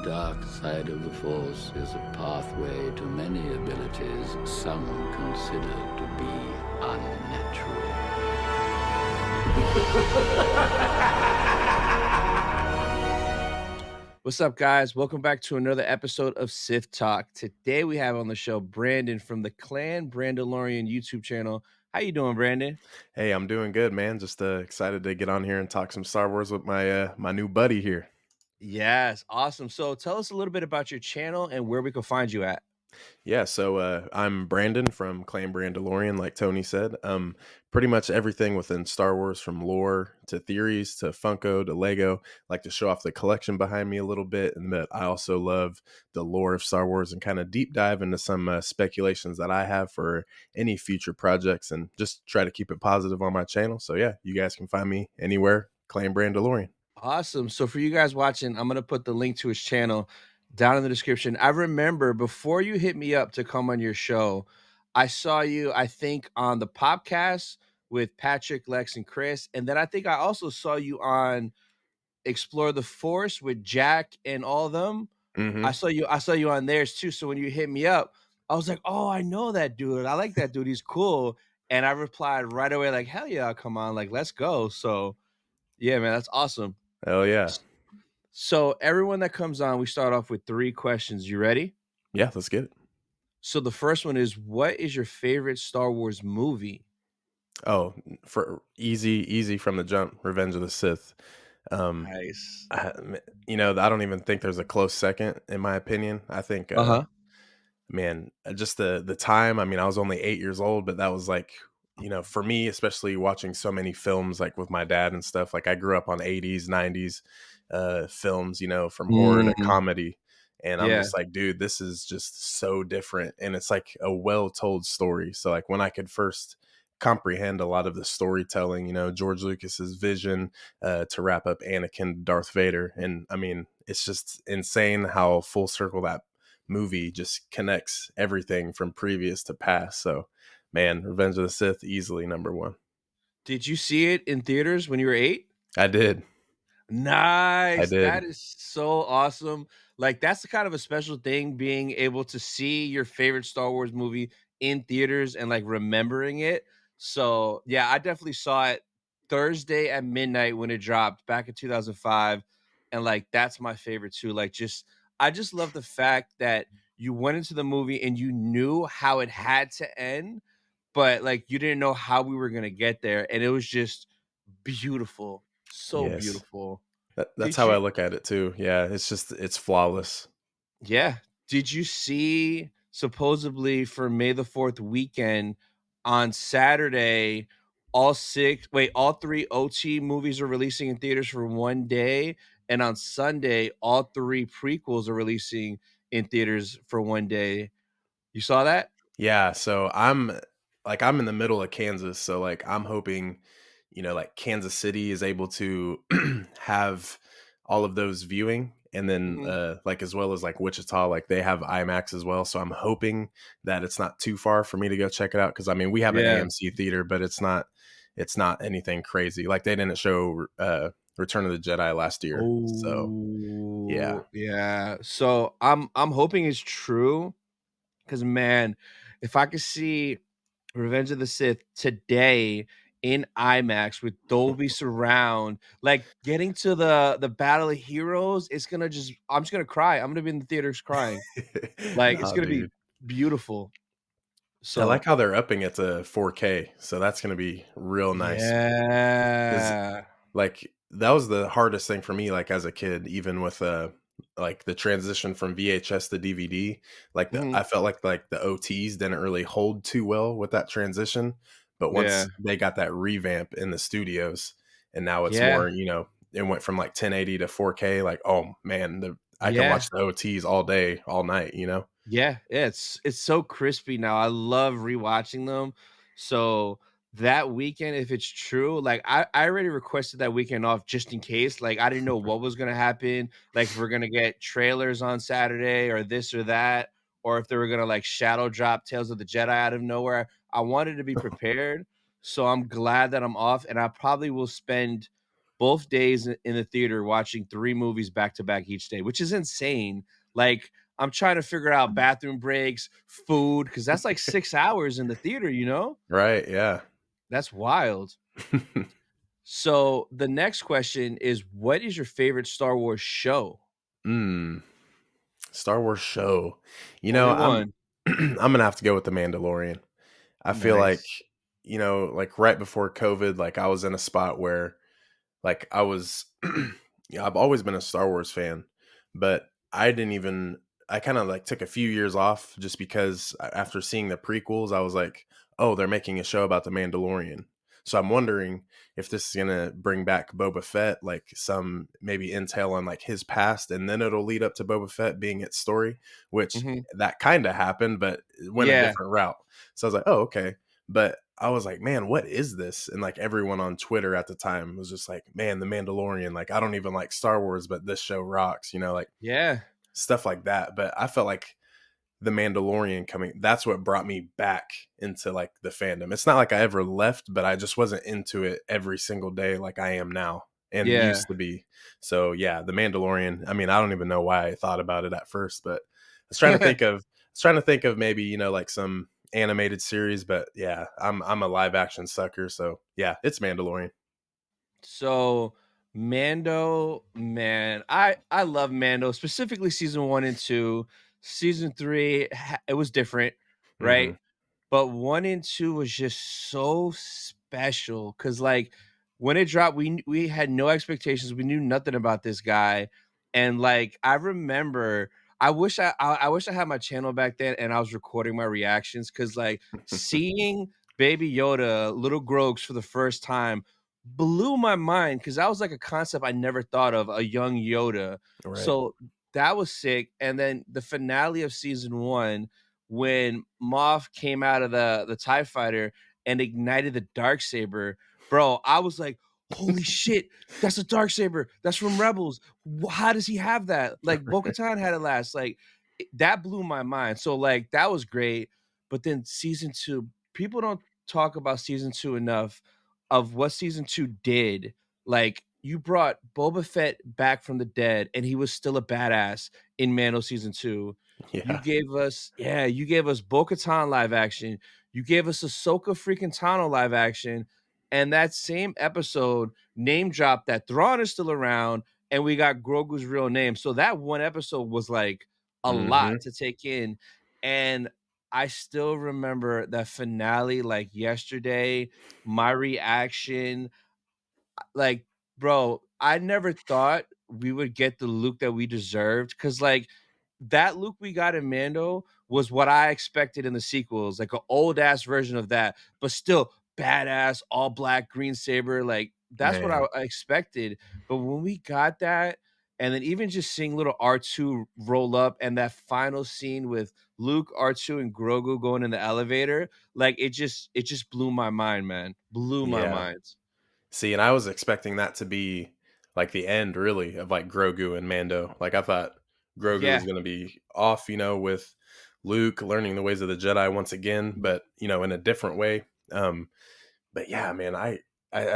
dark side of the Force is a pathway to many abilities some consider to be unnatural. What's up, guys? Welcome back to another episode of Sith Talk. Today we have on the show Brandon from the Clan Brandolorian YouTube channel. How you doing, Brandon? Hey, I'm doing good, man. Just excited to get on here and talk some Star Wars with my new buddy here. Yes, awesome. So tell us a little bit about your channel and where we can find you at. Yeah, so I'm Brandon from Clan Brandolorian, like Tony said. Pretty much everything within Star Wars, from lore to theories to Funko to Lego. Like to show off the collection behind me a little bit, and that I also love the lore of Star Wars and kind of deep dive into some speculations that I have for any future projects, and just try to keep it positive on my channel. So yeah, you guys can find me anywhere, Clan Brandolorian. Awesome. So for you guys watching, I'm going to put the link to his channel down in the description. I remember before you hit me up to come on your show, I saw you, I think, on the podcast with Patrick, Lex, and Chris. And then I think I also saw you on Explore the Force with Jack and all of them. Mm-hmm. I saw you on theirs too. So when you hit me up, I was like, "Oh, I know that dude. I like that dude. He's cool." And I replied right away, like, "Hell yeah, come on, like, let's go." So yeah, man, that's awesome. Oh yeah, So everyone that comes on, we start off with 3 questions. You ready? yeah. Let's get it. So the first one is, what is your favorite Star Wars movie? Oh, for easy from the jump, Revenge of the Sith. Um, Nice. I don't even think there's a close second, in my opinion. I think, Uh-huh. man, just the time. I mean, I was only 8 years old, but that was like, for me, especially watching so many films, like with my dad and stuff. Like I grew up on 80s, 90s films, from horror to Mm, comedy. And I'm yeah. just like, dude, this is just so different. And it's like a well told story. So, like, when I could first comprehend a lot of the storytelling, George Lucas's vision to wrap up Anakin, Darth Vader. And I mean, it's just insane how full circle that movie just connects everything from previous to past. So, man, Revenge of the Sith, easily number one. Did you see it in theaters when you were 8? I did. I Nice. did. That is so awesome. Like, that's the kind of a special thing, being able to see your favorite Star Wars movie in theaters and, like, remembering it. So, yeah, I definitely saw it Thursday at midnight when it dropped back in 2005, and, like, that's my favorite too. Like, I just love the fact that you went into the movie and you knew how it had to end, but, like, you didn't know how we were gonna get there, and it was just beautiful. So Yes. beautiful. That's Did how I you look at it too. Yeah, it's flawless. Yeah. Did you see, supposedly for May the 4th weekend, on Saturday, all 3 OT movies are releasing in theaters for one day, and on Sunday, all 3 prequels are releasing in theaters for one day. You saw that? Yeah, so I'm in the middle of Kansas, so like I'm hoping, like Kansas City is able to have all of those viewing, and then Mhm. like as well as like Wichita, like they have IMAX as well. So I'm hoping that it's not too far for me to go check it out, because I mean we have an Yeah. AMC theater, but it's not anything crazy. Like they didn't show Return of the Jedi last year. So yeah. Oh, yeah. So, I'm hoping it's true. Because, man, if I could see Revenge of the Sith today in IMAX with Dolby Surround, like, getting to the Battle of Heroes, it's gonna just I'm just gonna cry. I'm gonna be in the theaters crying. Like, it's Nah, gonna be dude. beautiful. I like So, how they're upping it to 4K, so that's gonna be real nice. 'Cause, yeah. like, that was the hardest thing for me, like, as a kid, even with, like, the transition from VHS to DVD. Like, Mhm. I felt like the OTs didn't really hold too well with that transition, but Yeah. once they got that revamp in the studios, and now it's Yeah. more, it went from, like, 1080 to 4K, like, oh, man, I can Yeah. watch the OTs all day, all night, you know? Yeah, it's so crispy now. I love rewatching them. So that weekend, if it's true, like I already requested that weekend off just in case. Like I didn't know what was gonna happen. Like if we're gonna get trailers on Saturday or this or that, or if they were gonna like shadow drop Tales of the Jedi out of nowhere. I wanted to be prepared. So I'm glad that I'm off, and I probably will spend both days in the theater watching 3 movies back to back each day, which is insane. Like, I'm trying to figure out bathroom breaks, food, because that's like 6 hours in the theater, you know? Right. Yeah. That's wild. So the next question is, what is your favorite Star Wars show? mm, Star Wars show. Only I'm one. I'm gonna have to go with the Mandalorian. I feel like, Nice. like right before COVID, like I was in a spot where like I was yeah, I've always been a Star Wars fan, but I kind of like took a few years off just because after seeing the prequels, I was like, oh, they're making a show about the Mandalorian. So I'm wondering if this is gonna bring back Boba Fett, like some maybe intel on like his past, and then it'll lead up to Boba Fett being its story, which Mhm. that kind of happened, but it went a Yeah. different route. So I was like, oh, okay. But I was like, man, what is this? And like everyone on Twitter at the time was just like, man, the Mandalorian. Like, I don't even like Star Wars, but this show rocks, like Yeah. stuff like that. But I felt like the Mandalorian coming, that's what brought me back into like the fandom. It's not like I ever left, but I just wasn't into it every single day like I am now and Yeah. used to be. So yeah, the Mandalorian, I mean, I don't even know why I thought about it at first, but I was trying to think of maybe, like some animated series, but yeah, I'm a live action sucker. So yeah, it's Mandalorian. So Mando, man, I love Mando, specifically season 1 and 2. Season 3, it was different, Hmm. right? But 1 and 2 was just so special because, like, when it dropped, we had no expectations. We knew nothing about this guy, and, like, I remember I wish I had my channel back then and I was recording my reactions because, like, seeing Baby Yoda, little Grogues for the first time blew my mind because that was, like, a concept I never thought of, a young Yoda. Right. So, that was sick, and then the finale of season 1 when Moff came out of the TIE fighter and ignited the dark saber, bro, I was like, "Holy shit, that's a dark saber. That's from Rebels. How does he have that?" Like Bo-Katan had it last. Like that blew my mind. So like that was great. But then season 2, people don't talk about season 2 enough of what season 2 did. Like you brought Boba Fett back from the dead and he was still a badass in Mando season 2. Yeah. You gave us Bo-Katan live action. You gave us Ahsoka freaking Tano live action. And that same episode name dropped that Thrawn is still around and we got Grogu's real name. So that one episode was like a Hmm. lot to take in. And I still remember that finale like yesterday, my reaction like, bro, I never thought we would get the Luke that we deserved because, like, that Luke we got in Mando was what I expected in the sequels, like an old ass version of that, but still badass, all black, green saber. Like, that's what Man. I expected. But when we got that, and then even just seeing little R2 roll up and that final scene with Luke, R2, and Grogu going in the elevator, like it just blew my mind, man. Blew my Yeah. mind. See, and I was expecting that to be like the end, really, of like Grogu and Mando. Like I thought Grogu Yeah. was going to be off, with Luke learning the ways of the Jedi once again, but in a different way. But yeah, man, I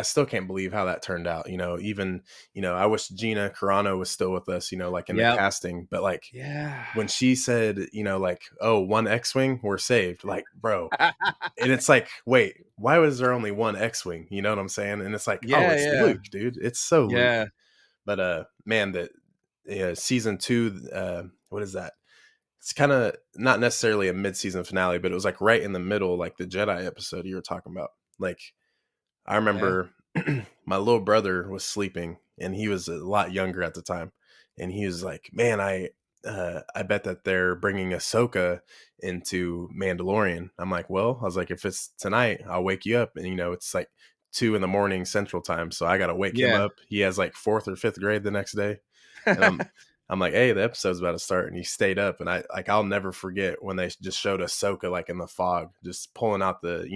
still can't believe how that turned out. Even I wish Gina Carano was still with us. Like in the Yep. casting, but like Yeah. when she said, like, oh, one X-wing, we're saved. Like, bro, and it's like, wait, why was there only one X-wing? You know what I'm saying? And it's like, oh, Yeah, it's yeah. Luke, dude. It's so Luke. Yeah. But man, that season 2, what is that? It's kind of not necessarily a mid-season finale, but it was like right in the middle, like the Jedi episode you were talking about. Like I Yeah. remember my little brother was sleeping and he was a lot younger at the time. And he was like, man, I bet that they're bringing Ahsoka into Mandalorian. I'm like, well, I was like, if it's tonight, I'll wake you up. And, it's like 2 a.m. Central Time. So I got to wake him Yeah. up. He has like fourth or fifth grade the next day. And I'm like, hey, the episode's about to start. And he stayed up. And I'll never forget when they just showed Ahsoka like in the fog, just pulling out the,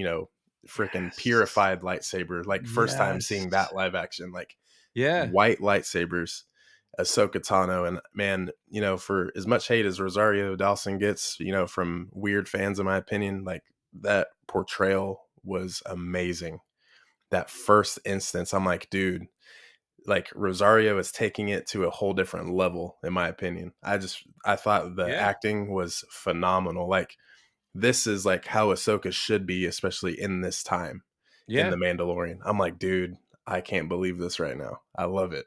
freaking Yes. purified lightsaber. Like first time seeing Yes. that live action, like Yeah. white lightsabers, Ahsoka Tano. And man, for as much hate as Rosario Dawson gets, from weird fans, in my opinion, like that portrayal was amazing. That first instance, I'm like, dude, like Rosario is taking it to a whole different level, in my opinion. I thought the Yeah. acting was phenomenal. Like this is like how Ahsoka should be, especially in this time in Yeah. The Mandalorian. I'm like, dude, I can't believe this right now. I love it.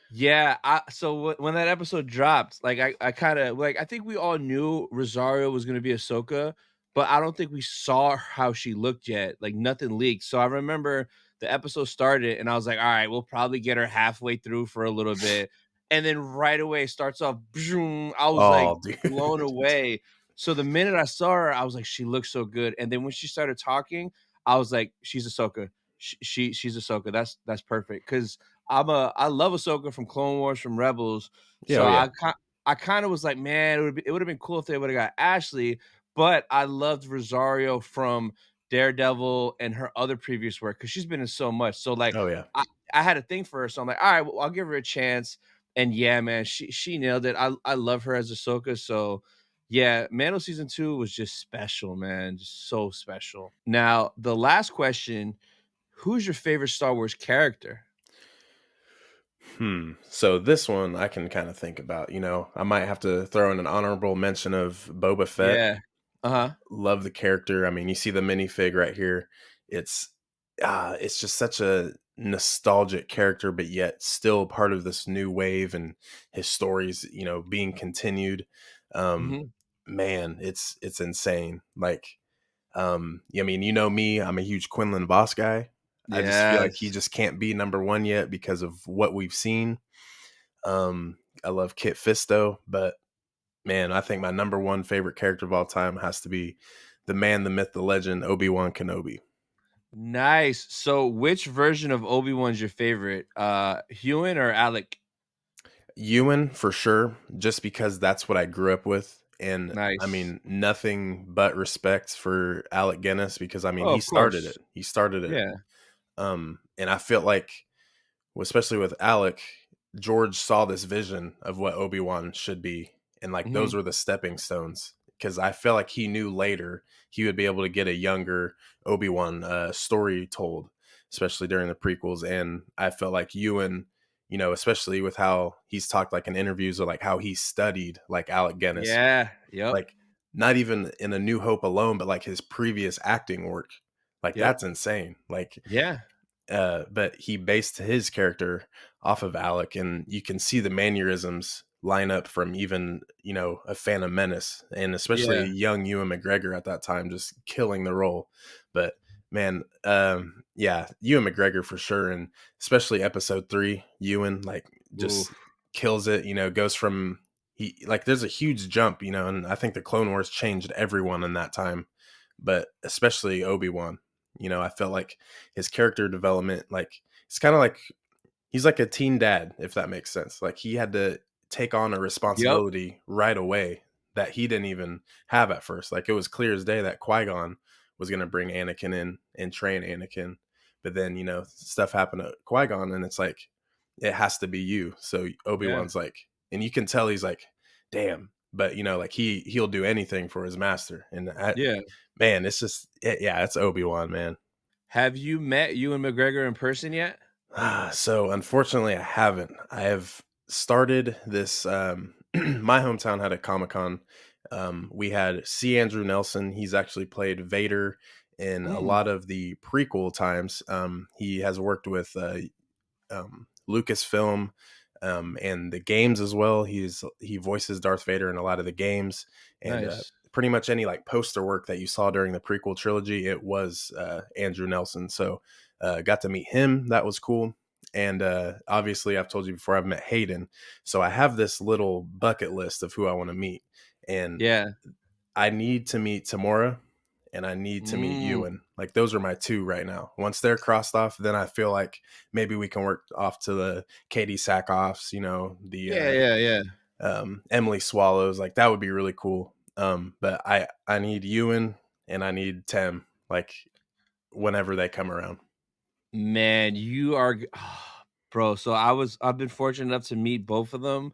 Yeah, so when that episode dropped, like I kind of like I think we all knew Rosario was gonna be Ahsoka, but I don't think we saw how she looked yet. Like nothing leaked. So I remember the episode started, and I was like, all right, we'll probably get her halfway through for a little bit, and then right away starts off. Boom, I was like Oh, dude. blown away. So the minute I saw her, I was like, she looks so good. And then when she started talking, I was like, she's Ahsoka. She's Ahsoka. That's perfect because I love Ahsoka from Clone Wars, from Rebels. Yeah, So oh, yeah. I kind of was like, man, it would have been cool if they would have got Ashley, but I loved Rosario from Daredevil and her other previous work because she's been in so much. So like Oh, yeah. I, I had a thing for her. So I'm like, all right, well, I'll give her a chance. And yeah, man, she nailed it. I love her as Ahsoka. So yeah, Mando season 2 was just special, man. Just so special. Now, the last question, who's your favorite Star Wars character? So this one I can kind of think about. I might have to throw in an honorable mention of Boba Fett. Yeah. Uh-huh. Love the character. I mean, you see the minifig right here. It's it's just such a nostalgic character, but yet still part of this new wave, and his stories, being continued. Um, Mhm. Man, it's insane. Like, I mean, me, I'm a huge Quinlan Voss guy. I just feel like he Yes. just can't be number one yet because of what we've seen. I love Kit Fisto, but man, I think my number one favorite character of all time has to be the man, the myth, the legend, Obi-Wan Kenobi. Nice. So which version of Obi-Wan's your favorite? Ewan or Alec? Ewan for sure, just because that's what I grew up with. And I Nice. mean, nothing but respect for Alec Guinness because I mean, Oh, he of started it. course. He started it. Yeah. And I feel like, especially with Alec, George saw this vision of what Obi-Wan should be. And like those Mhm. were the stepping stones. Because I feel like he knew later he would be able to get a younger Obi-Wan story told, especially during the prequels. And I felt like Ewan, especially with how he's talked like in interviews or like how he studied like Alec Guinness, Yeah. Yep. like not even in A New Hope alone, but like his previous acting work. Like Yep. that's insane. Like Yeah. but he based his character off of Alec, and you can see the mannerisms line up from even a Phantom Menace, and especially Yeah. a young Ewan McGregor at that time, just killing the role. But man, yeah, Ewan McGregor for sure, and especially Episode 3, Ewan like just Oof. kills it. Goes from he like there's a huge jump, and I think the Clone Wars changed everyone in that time, but especially Obi-Wan. I felt like his character development, like it's kind of like he's like a teen dad, if that makes sense. Like he had to take on a Yep. responsibility right away that he didn't even have at first. Like it was clear as day that Qui-Gon was going to bring Anakin in and train Anakin, but then stuff happened to Qui-Gon, and it's like it has to be you. So Yeah. Obi-Wan's like, and you can tell he's like, damn. But like he'll do anything for his master, and Yeah. man, it's just yeah, it's Obi-Wan, man. Have you met Ewan McGregor in person yet? So unfortunately, I haven't. I have started this. My hometown had a Comic Con. We had C. Andrew Nelson. He's actually played Vader in a Mm. lot of the prequel times. He has worked with Lucasfilm and the games as well. He voices Darth Vader in a lot of the games, and Nice. pretty much any like poster work that you saw during the prequel trilogy, it was Andrew Nelson. So got to meet him. That was cool. And obviously, I've told you before, I've met Hayden. So I have this little bucket list of who I want to meet, and Yeah. I need to meet Tamora and I need to meet Mm. Ewan. Like those are my two right now. Once they're crossed off, then I feel like maybe we can work off to the Katie Sackhoffs, the Yeah, yeah, yeah. Emily Swallows. Like that would be really cool. But I need Ewan and I need Tem, like whenever they come around. Man, you are bro, so I've been fortunate enough to meet both of them.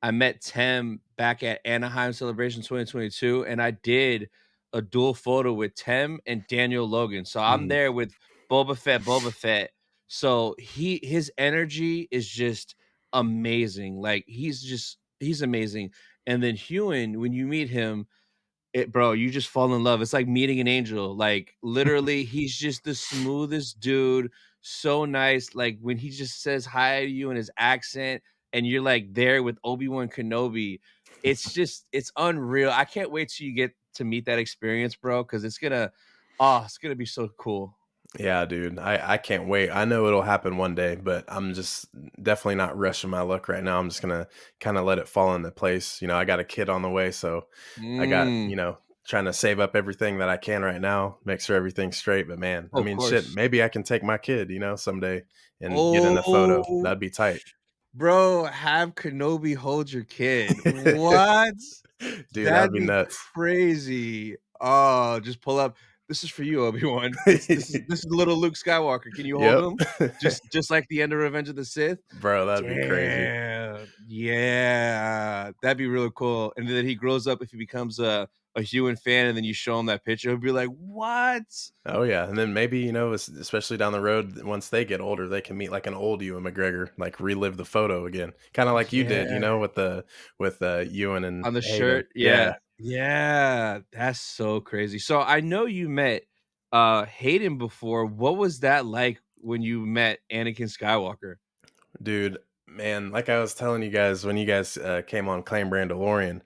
I met Tim back at Anaheim Celebration 2022, and I did a dual photo with Tim and Daniel Logan. So I'm Mm. there with Boba Fett. So his energy is just amazing. Like he's amazing. And then Hewan, when you meet him, bro, you just fall in love. It's like meeting an angel. Like literally, he's just the smoothest dude. So nice. Like when he just says hi to you in his accent, and you're like there with Obi-Wan Kenobi. It's unreal. I can't wait till you get to meet that experience, bro, because it's gonna be so cool. Yeah, dude. I can't wait. I know it'll happen one day, but I'm just definitely not rushing my luck right now. I'm just gonna kind of let it fall into place. I got a kid on the way, so I got, Mm, trying to save up everything that I can right now, make sure everything's straight. But man, I of mean, shit, course. maybe I can take my kid, someday and get in a photo. Oh, That'd be tight. bro, have Kenobi hold your kid. What? Dude, that'd That'd be be nuts. crazy. Oh, just pull up. This is for you, Obi-Wan. This is little Luke Skywalker. Can you hold Yep. him? Just like the end of Revenge of the Sith? Bro, that'd be crazy. Damn. Yeah. That'd be really cool. And then he grows up, if he becomes a Human fan, and then you show him that picture, he'll be like, what? Oh yeah, and then maybe especially down the road, once they get older, they can meet like an old Ewan McGregor, like relive the photo again, kind of like you did, Yeah. with Ewan and On the Hayden. shirt? Yeah, Yeah. Yeah. That's so crazy. So I know you met Hayden before. What was that like when you met Anakin Skywalker? dude, man, like I was telling you guys when you guys came on Clan Brandolorian,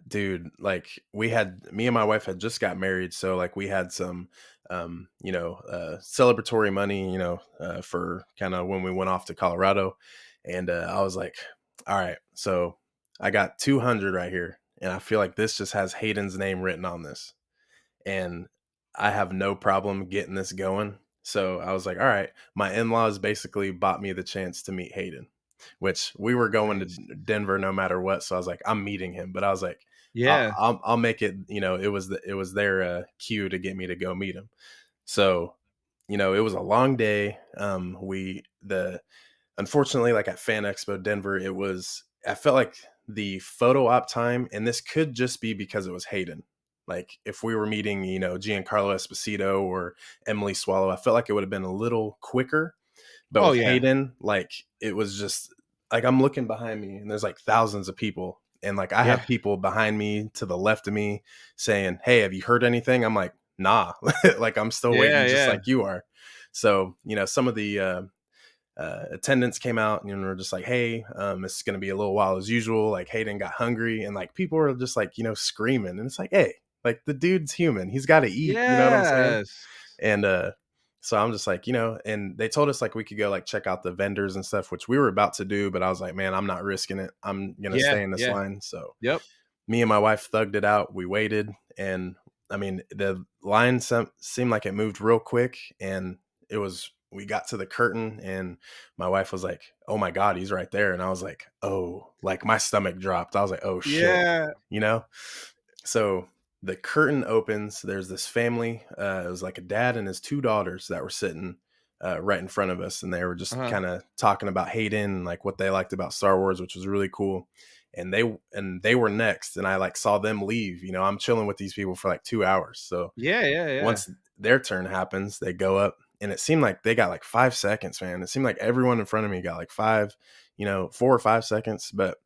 dude, like me and my wife had just got married, so like we had some celebratory money, for kind of when we went off to Colorado. And I was like, all right, so I got 200 right here, and I feel like this just has Hayden's name written on this, and I have no problem getting this going. So I was like, all right, my in-laws basically bought me the chance to meet Hayden, which we were going to Nice. Denver no matter what. So I was like, I'm meeting him, but I was like, Yeah. I'll make it, it was their cue to get me to go meet him. So, it was a long day. Unfortunately, like at Fan Expo Denver, I felt like the photo op time, and this could just be because it was Hayden. Like if we were meeting, Giancarlo Esposito or Emily Swallow, I felt like it would have been a little quicker. But Oh with yeah. Hayden, like it was just like I'm looking behind me and there's like thousands of people. And like I Yeah. have people behind me to the left of me saying, "Hey, have you heard anything?" I'm like, "Nah." Like I'm still Yeah. waiting just Yeah. like you are. So, some of the attendants came out and were just like, "Hey, it's going to be a little while as usual." Like Hayden got hungry, and like people were just like, screaming. And it's like, hey, like the dude's human. He's got to eat. You know what I'm saying? Yes. And so I'm just like, and they told us like we could go like check out the vendors and stuff, which we were about to do. But I was like, man, I'm not risking it. I'm going to Yeah. stay in this Yeah. line. So Yep. me and my wife thugged it out. We waited, and I mean, the line seemed like it moved real quick, and we got to the curtain, and my wife was like, "Oh my God, he's right there," and I was like, "Oh," like my stomach dropped. I was like, "Oh shit," Yeah. you know. So the curtain opens. There's this family. It was like a dad and his two daughters that were sitting right in front of us, and they were just Uh-huh. kind of talking about Hayden and like what they liked about Star Wars, which was really cool. And they were next, and I like saw them leave. I'm chilling with these people for like 2 hours. So Yeah. Yeah. Yeah. once their turn happens, they go up, and it seemed like they got like 5 seconds, man. It seemed like everyone in front of me got like 4 or 5 seconds, but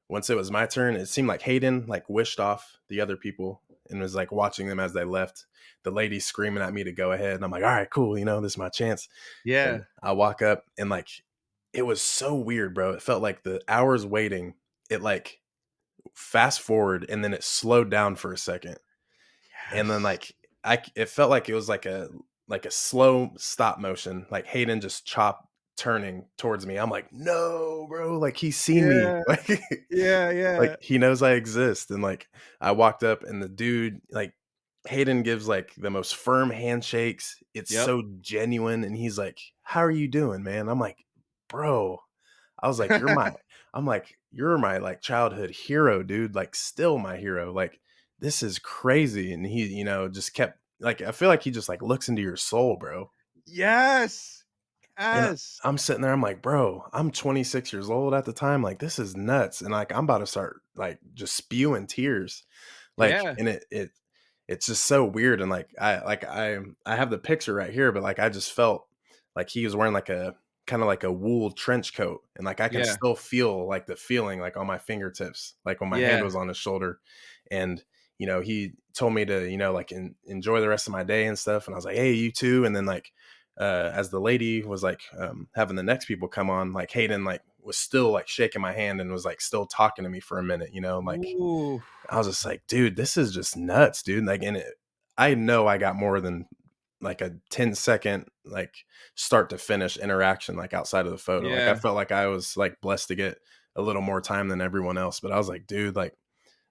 once it was my turn, it seemed like Hayden like wished off the other people and was like watching them as they left. The lady screaming at me to go ahead. And I'm like, all right, cool. This is my chance. And Yeah. I walk up, and like, it was so weird, bro. It felt like the hours waiting, it like fast forward and then it slowed down for a second. And then Yes. like, it felt like it was like a slow stop motion, like Hayden just turning towards me. I'm like, no, bro, like he's seen me. Yeah. Like Yeah. like Yeah. he knows I exist. And like I walked up, and the dude, like Hayden gives like the most firm handshakes. It's Yep. so genuine, and he's like, "How are you doing, man?" I'm like, "Bro," I was like, "You're my like childhood hero, dude. Like still my hero. Like this is crazy." And he, just kept like, I feel like he just like looks into your soul, bro. Yes. And Yes. I'm sitting there, I'm like, bro, I'm 26 years old at the time. Like, this is nuts. And like, I'm about to start like just spewing tears. Like, Yeah. and it's just so weird. And like, I have the picture right here, but like, I just felt like he was wearing like a kind of like a wool trench coat, and like I can Yeah. still feel like the feeling like on my fingertips, like when my hand Yeah. was on his shoulder. And he told me to like enjoy the rest of my day and stuff, and I was like, hey, you too. And then like as the lady was like having the next people come on, like Hayden like was still like shaking my hand and was like still talking to me for a minute, like Ooh. I was just like, dude, this is just nuts, dude. Like, and I know I got more than like a 10-second, like start to finish interaction, like outside of the photo. Like, I Yeah. felt like I was like blessed to get a little more time than everyone else. But I was like, dude, like,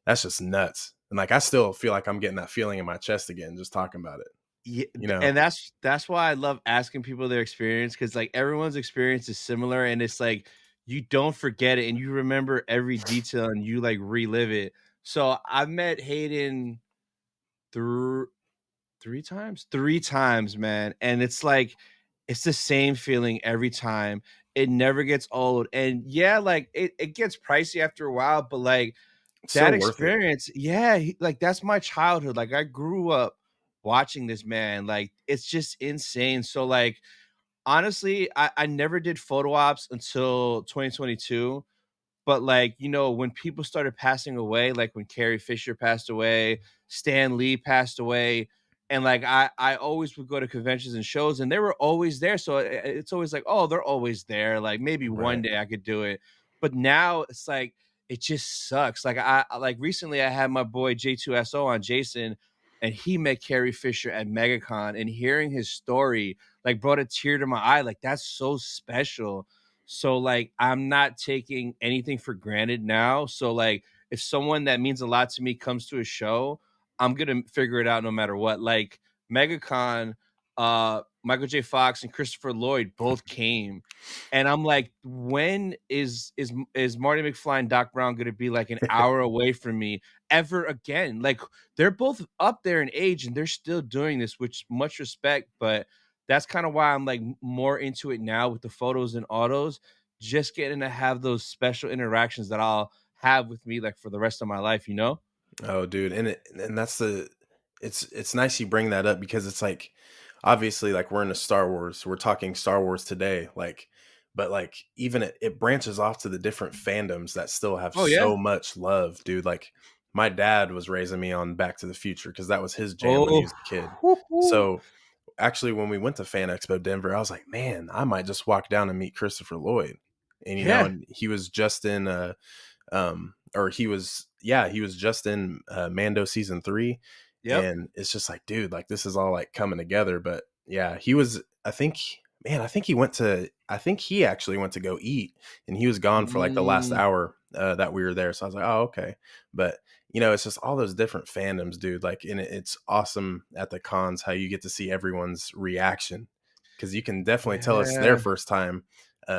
that's just nuts. And like, I still feel like I'm getting that feeling in my chest again, just talking about it, Yeah, you know? and that's why I love asking people their experience, because like everyone's experience is similar, and it's like you don't forget it and you remember every detail and you like relive it. So I've met Hayden through three times, man, and it's like it's the same feeling every time. It never gets old, and yeah, like it gets pricey after a while, but like It's so that worth it. experience, yeah, like, that's my childhood, like, I grew up watching this man, like, it's just insane. So, like, honestly, I never did photo ops until 2022, but, like, when people started passing away, like when Carrie Fisher passed away, Stan Lee passed away, and, like, I always would go to conventions and shows, and they were always there, so it's always like, "Oh, they're always there, like, maybe one Right. day I could do it." But now it's like, it just sucks. Like, like, recently, I had my boy J2SO on, Jason, and he met Carrie Fisher at MegaCon, and hearing his story, like, brought a tear to my eye, like, that's so special. So, like, I'm not taking anything for granted now. So, like, if someone that means a lot to me comes to a show, I'm gonna figure it out no matter what. Like MegaCon, Michael J. Fox and Christopher Lloyd both came, and I'm like, when is Marty McFly and Doc Brown gonna be like an hour away from me ever again? Like, they're both up there in age and they're still doing this, which much respect, but that's kind of why I'm like more into it now with the photos and autos, just getting to have those special interactions that I'll have with me like for the rest of my life, you know? Oh, dude, and that's it's nice you bring that up because it's like obviously like we're into Star Wars, we're talking Star Wars today, like, but like even it branches off to the different fandoms that still have Oh yeah. so much love, dude. Like my dad was raising me on Back to the Future because that was his jam when he Oh, was a kid. whoo. So actually, when we went to Fan Expo Denver, I was like, man, I might just walk down and meet Christopher Lloyd, and Yeah. and he was just in or he was just in Mando season 3, Yep. and it's just like, dude, like this is all like coming together. But yeah, he was, I think, man, I think he actually went to go eat, and he was gone for like the last Mm, hour that we were there. So I was like, oh, okay. But it's just all those different fandoms, dude. Like, and it's awesome at the cons how you get to see everyone's reaction, because you can definitely tell it's their yeah. first time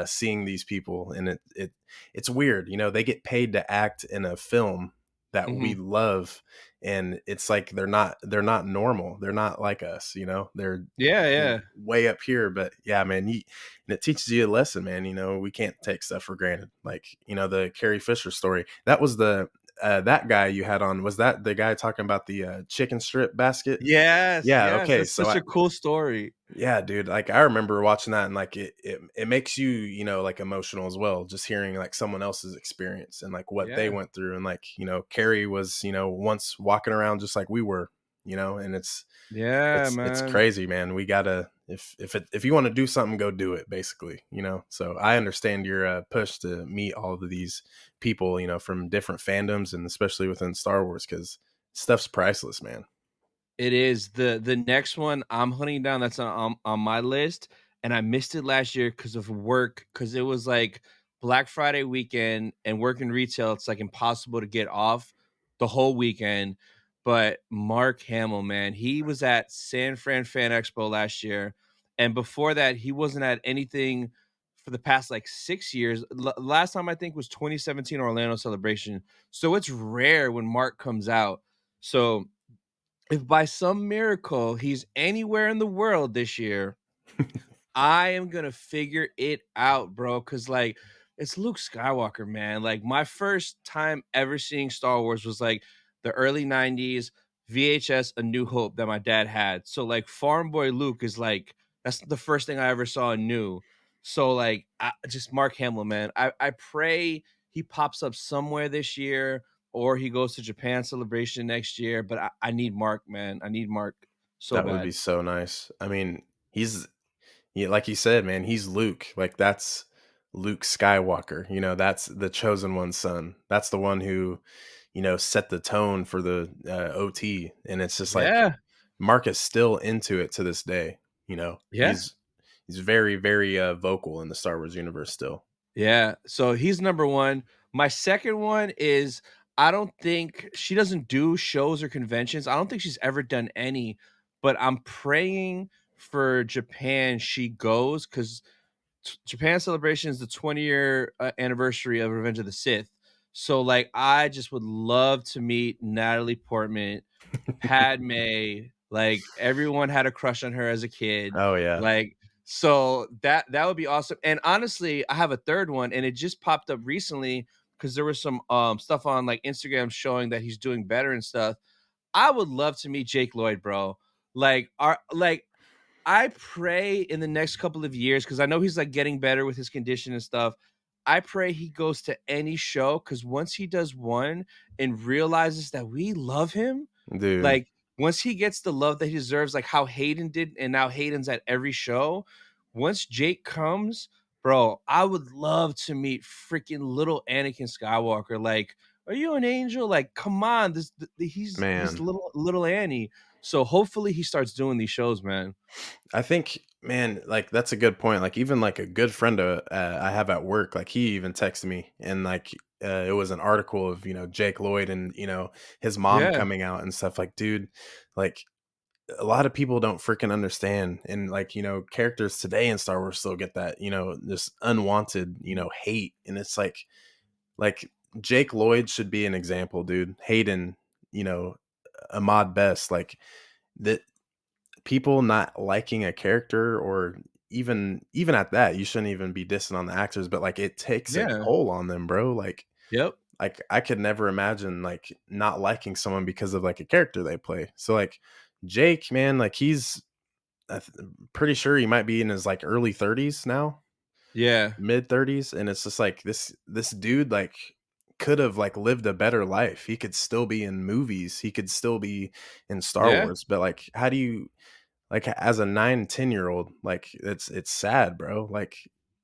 seeing these people, and it's weird. They get paid to act in a film that we Mhm. love, and it's like they're not normal. They're not like us. They're Yeah, yeah. way up here. But yeah, man, and it teaches you a lesson, man. We can't take stuff for granted. Like the Carrie Fisher story. That was the that guy you had on. Was that the guy talking about the chicken strip basket? Yes, Yeah. yes, Okay. that's So such a cool story. yeah, dude. Like I remember watching that, and like it makes you, like emotional as well, just hearing like someone else's experience and like what they Yeah. went through. And like, Carrie was, once walking around just like we were, and Yeah, it's man. crazy, man. We gotta, if you want to do something, go do it, basically, So I understand your push to meet all of these people, from different fandoms, and especially within Star Wars, because stuff's priceless, man. It is. The next one I'm hunting down that's on my list, and I missed it last year because of work, because it was like Black Friday weekend and working retail. It's like impossible to get off the whole weekend. But Mark Hamill, man, he was at San Fran Fan Expo last year, and before that, he wasn't at anything for the past like 6 years. Last time I think was 2017 Orlando Celebration. So it's rare when Mark comes out. So if by some miracle he's anywhere in the world this year, I am gonna figure it out, bro. Cause like it's Luke Skywalker, man. Like my first time ever seeing Star Wars was like the early 90s VHS A New Hope that my dad had. So like Farm Boy Luke is like That's the first thing I ever saw new. So like, just Mark Hamill, man. I pray he pops up somewhere this year, or he goes to Japan Celebration next year. But I need Mark, man. I need Mark so That would bad. be so nice. I mean, like you said, man, he's Luke. Like that's Luke Skywalker. That's the chosen one's son. That's the one who, set the tone for the OT. And it's just like Yeah, Mark is still into it to this day. yeah. He's very, very vocal in the Star Wars universe still. Yeah, so he's number 1. My second one is I don't think she doesn't do shows or conventions. I don't think she's ever done any, but I'm praying for Japan she goes, 'cause Japan Celebration is the 20-year anniversary of Revenge of the Sith. So like I just would love to meet Natalie Portman, Padme, like everyone had a crush on her as a kid. Oh yeah. Like, so that would be awesome. And honestly, I have a third one, and it just popped up recently because there was some stuff on like Instagram showing that he's doing better and stuff. I would love to meet Jake Lloyd, bro. Like I pray in the next couple of years, because I know he's like getting better with his condition and stuff. I pray he goes to any show, because once he does one and realizes that we love him, Dude, like, once he gets the love that he deserves, like how Hayden did, and now Hayden's at every show. Once Jake comes, bro, I would love to meet freaking little Anakin Skywalker. Like, are you an angel? Like, come on, he's man. little Annie. So hopefully he starts doing these shows, man. I think, man, like that's a good point. Like even like a good friend I have at work, like he even texted me, and like it was an article of Jake Lloyd and his mom Yeah, coming out and stuff. Like, dude, like a lot of people don't freaking understand, and like characters today in Star Wars still get that this unwanted hate, and it's like Jake Lloyd should be an example, dude. Hayden, you know, Ahmad Best, like that people not liking a character, or even at that, you shouldn't even be dissing on the actors, but like it takes a yeah, toll on them, bro. yep, Like I could never imagine like not liking someone because of like a character they play. So like Jake, man, like he's pretty sure he might be in his like early 30s now, yeah, mid 30s, and it's just like this dude like could have like lived a better life. He could still be in movies, he could still be in Star yeah, Wars, but like how do you, like as a 9-10 year old, like it's sad, bro, like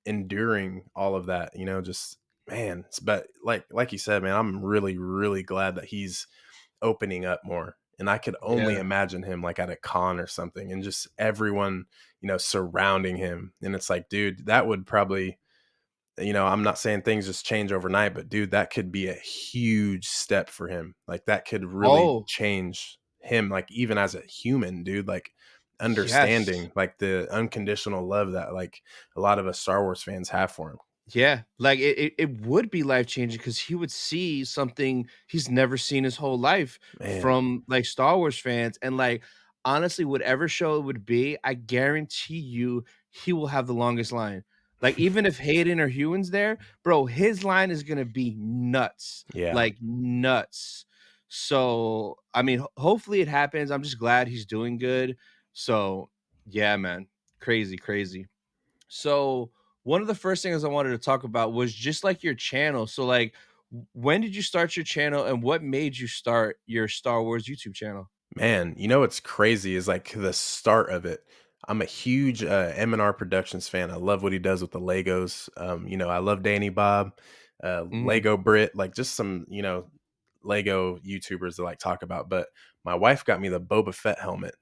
enduring all of that, just man. But like you said, man, I'm really really glad that he's opening up more, and I could only yeah. imagine him like at a con or something, and just everyone surrounding him, and it's like, dude, that would probably, I'm not saying things just change overnight, but dude, that could be a huge step for him. Like that could really Oh, change him, like even as a human, dude, like yes. understanding like the unconditional love that like a lot of us Star Wars fans have for him. Yeah, like it would be life changing, because he would see something he's never seen his whole life Man, from like Star Wars fans. And like honestly, whatever show it would be, I guarantee you he will have the longest line. Like even if Hayden or Hewan's there, bro, his line is gonna be nuts, yeah. like nuts. So I mean, hopefully it happens. I'm just glad he's doing good. So yeah, man, crazy, crazy. So one of the first things I wanted to talk about was just like your channel. So like when did you start your channel, and what made you start your Star Wars YouTube channel? Man, what's crazy is like the start of it. I'm a huge M&R Productions fan. I love what he does with the Legos. I love Danny Bob, Mhm. Lego Brit, like just some, Lego YouTubers that like talk about. But my wife got me the Boba Fett helmet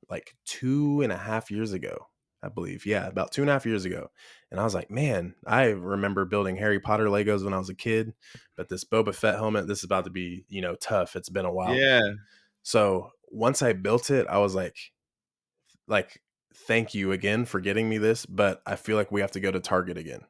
like 2.5 years ago, I believe. Yeah, about 2.5 years ago. And I was like, man, I remember building Harry Potter Legos when I was a kid, but this Boba Fett helmet, this is about to be, tough. It's been a while. Yeah. So once I built it, I was like, thank you again for getting me this, but I feel like we have to go to Target again.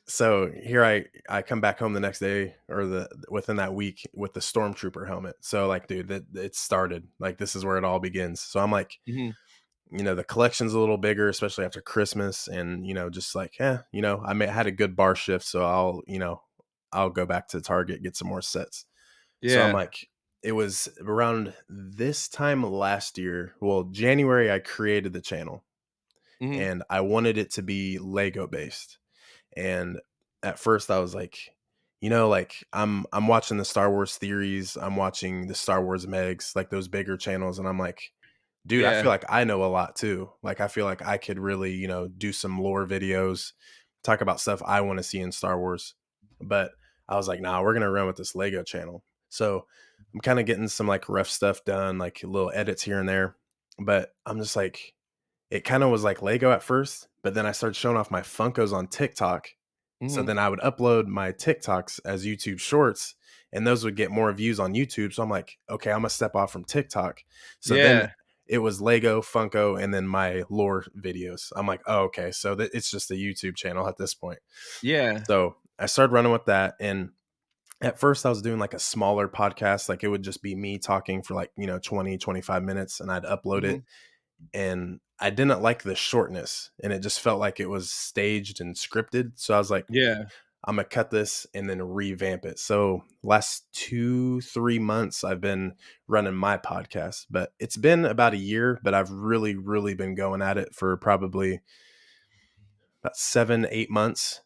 So here I come back home the next day, or the within that week, with the Stormtrooper helmet. So like, dude, that it started. Like this is where it all begins. So I'm like, Mhm. the collection's a little bigger, especially after Christmas, and just like, yeah, had a good bar shift, so I'll go back to Target, get some more sets. So I'm Yeah. like, it was around this time last year. Well, January, I created the channel Hmm. and I wanted it to be Lego based. And at first I was like, like I'm watching the Star Wars theories, I'm watching the Star Wars Megs, like those bigger channels, and I'm like, dude, I feel Yeah. like I know a lot too. Like I feel like I could really, do some lore videos, talk about stuff I want to see in Star Wars. But I was like, nah, we're gonna run with this Lego channel. So I'm kind of getting some like rough stuff done, like little edits here and there. But I'm just like, it kind of was like Lego at first, but then I started showing off my Funkos on TikTok. So Hmm. then I would upload my TikToks as YouTube shorts, and those would get more views on YouTube. So I'm like, okay, I'm gonna step off from TikTok. So then Yeah. it was Lego, Funko, and then my lore videos. I'm like, oh, okay, so it's just a YouTube channel at this point. Yeah. So I started running with that, and at first I was doing like a smaller podcast, like it would just be me talking for like 20, 25 minutes, and I'd upload Hmm. it, and I didn't like the shortness, and it just felt like it was staged and scripted. So I was like, Yeah. I'm gonna cut this and then revamp it. So last 2-3 months I've been running my podcast, but it's been about a year, but I've really, really been going at it for probably about 7-8 months.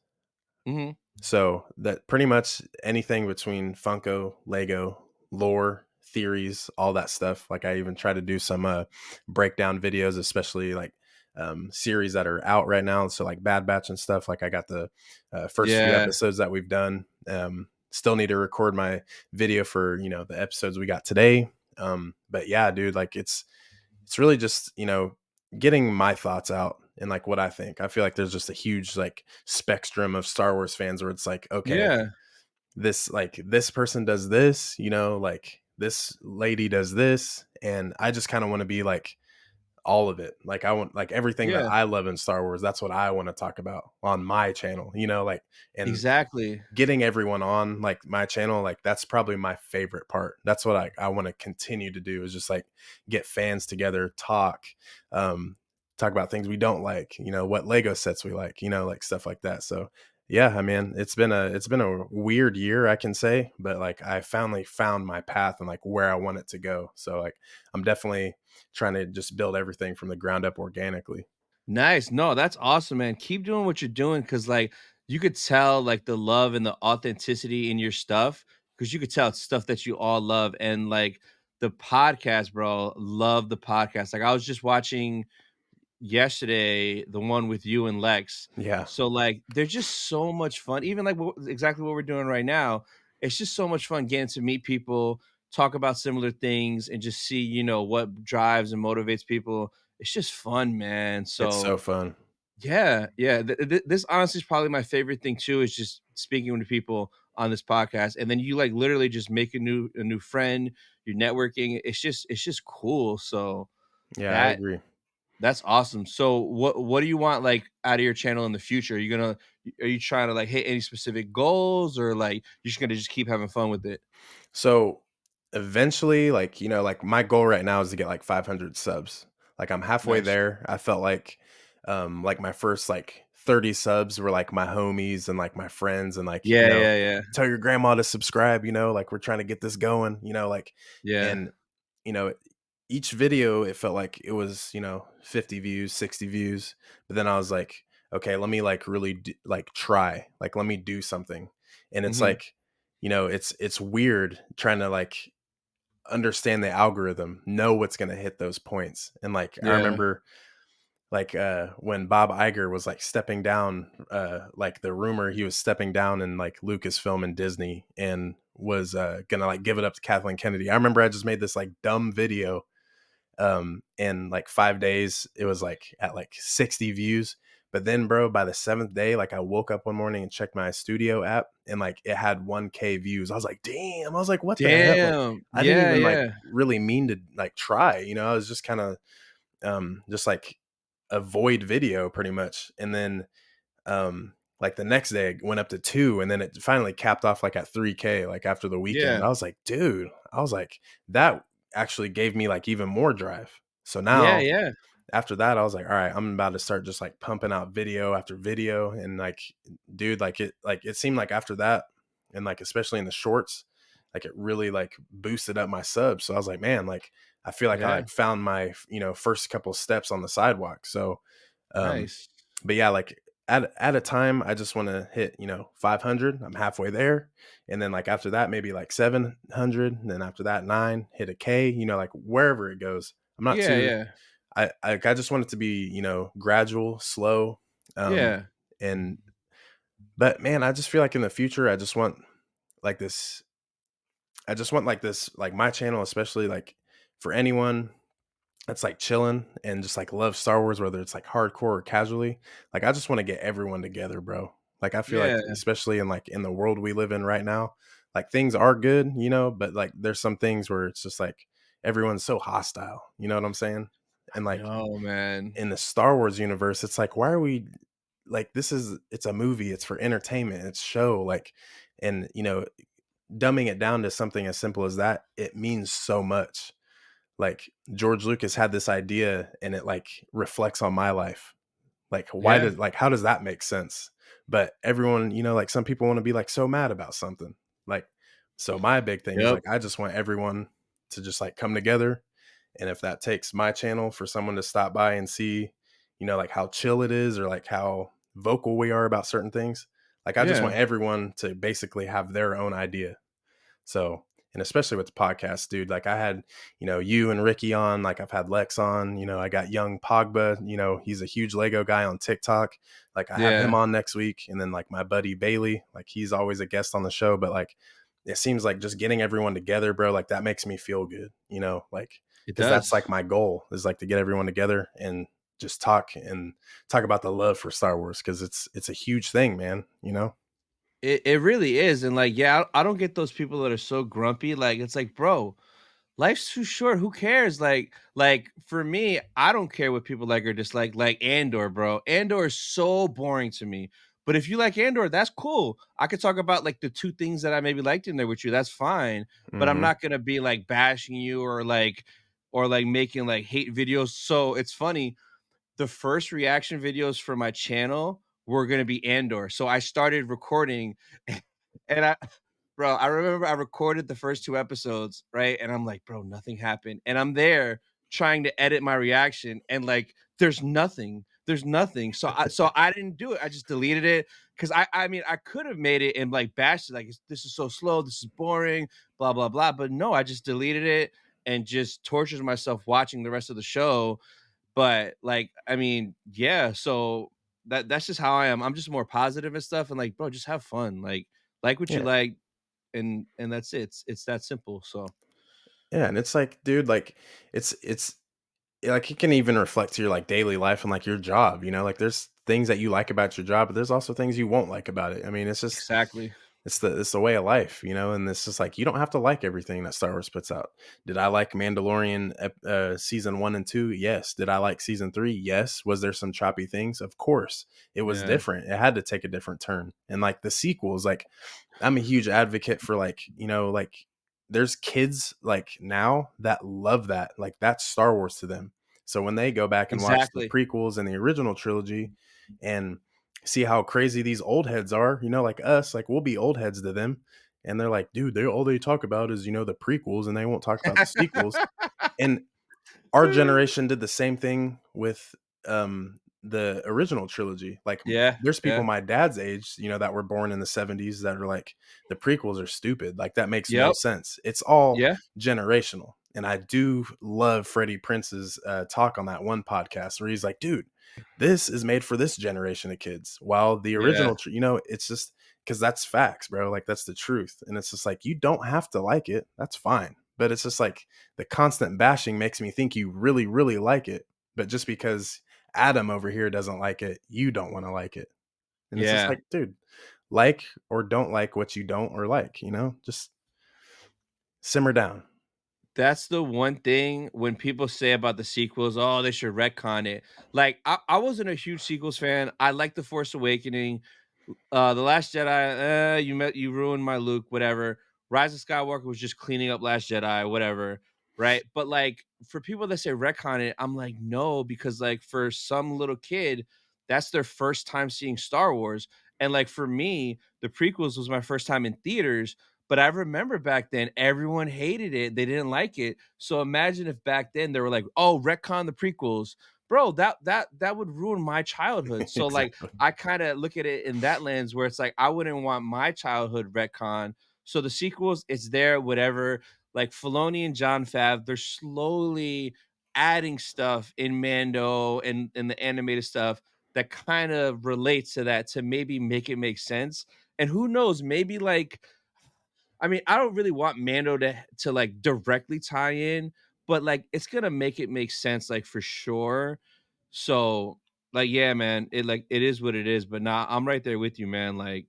Hmm. So that pretty much anything between Funko, Lego, lore, theories, all that stuff. Like I even try to do some breakdown videos, especially like series that are out right now. So like Bad Batch and stuff. Like I got the first few Yeah. episodes that we've done. Still need to record my video for the episodes we got today. But yeah, dude, like it's really just getting my thoughts out and like what I think. I feel like there's just a huge like spectrum of Star Wars fans where it's like, okay, Yeah. this person does this, like this lady does this, and I just kind of want to be like all of it. Like I want like everything that Yeah. I love in Star Wars. That's what I want to talk about on my channel, like, and Exactly. getting everyone on like my channel, like that's probably my favorite part. That's what I want to continue to do, is just like get fans together, um talk about things we don't like, what Lego sets we like, like stuff like that. So yeah, I mean, it's been a weird year, I can say, but like I finally found my path and like where I want it to go. So like I'm definitely trying to just build everything from the ground up organically. Nice. No, that's awesome, man. Keep doing what you're doing because, like, you could tell, like, the love and the authenticity in your stuff because you could tell it's stuff that you all love. And, like, the podcast, bro, love the podcast. Like, I was just watching yesterday the one with you and Lex. Yeah, So, like, they're just so much fun. Even, like, exactly what we're doing right now. It's just so much fun getting to meet people, talk about similar things, and just see, what drives and motivates people. It's just fun, man. it's So, so fun. yeah, yeah. This honestly is probably my favorite thing too, is just speaking to people on this podcast, and then you like literally just make a new friend. You're networking. It's just cool. So Yeah, I that agree. that's awesome. So what do you want like out of your channel in the future? Are you trying to like hit any specific goals, or like you're just gonna just keep having fun with it? So eventually, like, like my goal right now is to get like 500 subs. Like I'm halfway Nice. there. I felt like my first like 30 subs were like my homies and like my friends, and like, Yeah, yeah, yeah, tell your grandma to subscribe, like we're trying to get this going, like, yeah. and, you know, each video, it felt like it was, 50 views, 60 views. But then I was like, okay, let me like really like try, like, let me do something. And it's Hmm. like, it's weird trying to like understand the algorithm, know what's going to hit those points. And like I Yeah, remember like when Bob Iger was like stepping down, like the rumor he was stepping down in like Lucasfilm and Disney, and was gonna like give it up to Kathleen Kennedy. I remember I just made this like dumb video, in like 5 days it was like at like 60 views. But then, bro, by the seventh day, like I woke up one morning and checked my studio app, and like it had 1K views. I was like, damn. I was like, what the hell? Like damn. I didn't Yeah, even like yeah. really mean to like try, I was just kind of just like avoid video pretty much. And then like the next day it went up to 2, and then it finally capped off like at 3K, like after the weekend. Yeah, I was like, dude, I was like, that actually gave me like even more drive. So yeah, now yeah. after that, I was like, all right, I'm about to start just like pumping out video after video. And like, dude, like it seemed like after that, and like especially in the shorts, like it really like boosted up my subs. So I was like, man, like I feel like I Yeah. like found my, first couple steps on the sidewalk. So um Nice. but yeah, like at a time, I just want to hit, 500. I'm halfway there. And then like after that, maybe like 700. And then after that, 9, hit a K, like wherever it goes. I'm not Yeah, too, yeah. I just want it to be, gradual, slow. Um, Yeah. and, but man, I just feel like in the future, like this, I just want like this, like my channel, especially like for anyone that's like chilling and just like love Star Wars, whether it's like hardcore or casually. Like I just want to get everyone together, bro. Like I feel like, Yeah. especially in like in the world we live in right now, like things are good, but like there's some things where it's just like everyone's so hostile. You know what I'm saying? And like No, man. in the Star Wars universe, it's like, why are we like it's a movie, it's for entertainment, it's show, like, and dumbing it down to something as simple as that, it means so much. Like George Lucas had this idea and it like reflects on my life. Like Yeah. how does that make sense? But everyone, like some people want to be like so mad about something. Like, so my big thing is Yep. like I just want everyone to just like come together. And if that takes my channel for someone to stop by and see, like how chill it is or like how vocal we are about certain things, like I just Yeah. want everyone to basically have their own idea. So, and especially with the podcast, dude, like I had, you and Ricky on, like I've had Lex on, I got young Pogba, he's a huge Lego guy on TikTok. Like I have him Yeah. on next week. And then like my buddy Bailey, like he's always a guest on the show, but like it seems like just getting everyone together, bro, like that makes me feel good, like, It cause that's does. like my goal is like to get everyone together and just talk about the love for Star Wars. Cause it's a huge thing, man. It really is. And like, yeah, I don't get those people that are so grumpy. Like, it's like, bro, life's too short. Who cares? Like for me, I don't care what people like or dislike. Like Andor, bro. Andor is so boring to me. But if you like Andor, that's cool. I could talk about like the two things that I maybe liked in there with you. That's fine. But I'm Mm-hmm. not gonna be like bashing you or like making like hate videos. So it's funny. The first reaction videos for my channel were gonna be Andor. So I started recording and I remember I recorded the first 2 episodes, right? And I'm like, "Bro, nothing happened." And I'm there trying to edit my reaction and, like, there's nothing. There's nothing. So I didn't do it. I just deleted it because I mean, I could have made it and, like, bashed it, like, "This is so slow. This is boring, blah, blah, blah." But no, I just deleted it and just tortured myself watching the rest of the show. But, like, I mean, yeah, so that's just how I am. I'm just more positive and stuff and, like, bro, just have fun. Like what you Yeah. like, and that's it. It's that simple. So Yeah. And it's like, dude, like it's like it can even reflect to your like daily life and like your job, like there's things that you like about your job, but there's also things you won't like about it. I mean, it's just exactly. it's the way of life, and it's just like you don't have to like everything that Star Wars puts out. Did I like Mandalorian season 1 and 2? Yes. Did I like season 3? Yes. Was there some choppy things? Of course. It was Yeah. different. It had to take a different turn. And like the sequels, like I'm a huge advocate for like, like there's kids like now that love that. Like that's Star Wars to them. So when they go back and watch the Exactly. prequels and the original trilogy and see how crazy these old heads are, like us, like we'll be old heads to them. And they're like, dude, they all they talk about is, the prequels and they won't talk about the sequels. And our generation did the same thing with the original trilogy. Like Yeah, there's people yeah. my dad's age, that were born in the 70s that are like the prequels are stupid. Like that makes no Yep. sense. It's all Yeah. generational. And I do love Freddie Prince's talk on that one podcast where he's like, dude, this is made for this generation of kids. While the Yeah. original, it's just because that's facts, bro. Like that's the truth. And it's just like, you don't have to like it. That's fine. But it's just like the constant bashing makes me think you really, really like it. But just because Adam over here doesn't like it, you don't want to like it. And it's just Yeah. like, dude, like or don't like what you don't or like, just simmer down. That's the one thing when people say about the sequels, oh, they should retcon it. Like I wasn't a huge sequels fan. I like The Force Awakening. The Last Jedi, you ruined my Luke, whatever. Rise of Skywalker was just cleaning up Last Jedi, whatever, right? But like for people that say retcon it, I'm like, no, because like for some little kid, that's their first time seeing Star Wars. And like for me, the prequels was my first time in theaters, But I remember back then everyone hated it. They didn't like it. So imagine if back then they were like, "Oh, retcon the prequels." Bro, that would ruin my childhood. So like Exactly. I kind of look at it in that lens where it's like I wouldn't want my childhood retcon. So the sequels, it's there, whatever. Like Filoni and John Fav, they're slowly adding stuff in Mando and the animated stuff that kind of relates to that to maybe make it make sense. And who knows, maybe like I mean, I don't really want Mando to like directly tie in, but like it's gonna make it make sense, like for sure. So like, yeah, man, it is what it is. But nah, I'm right there with you, man. Like,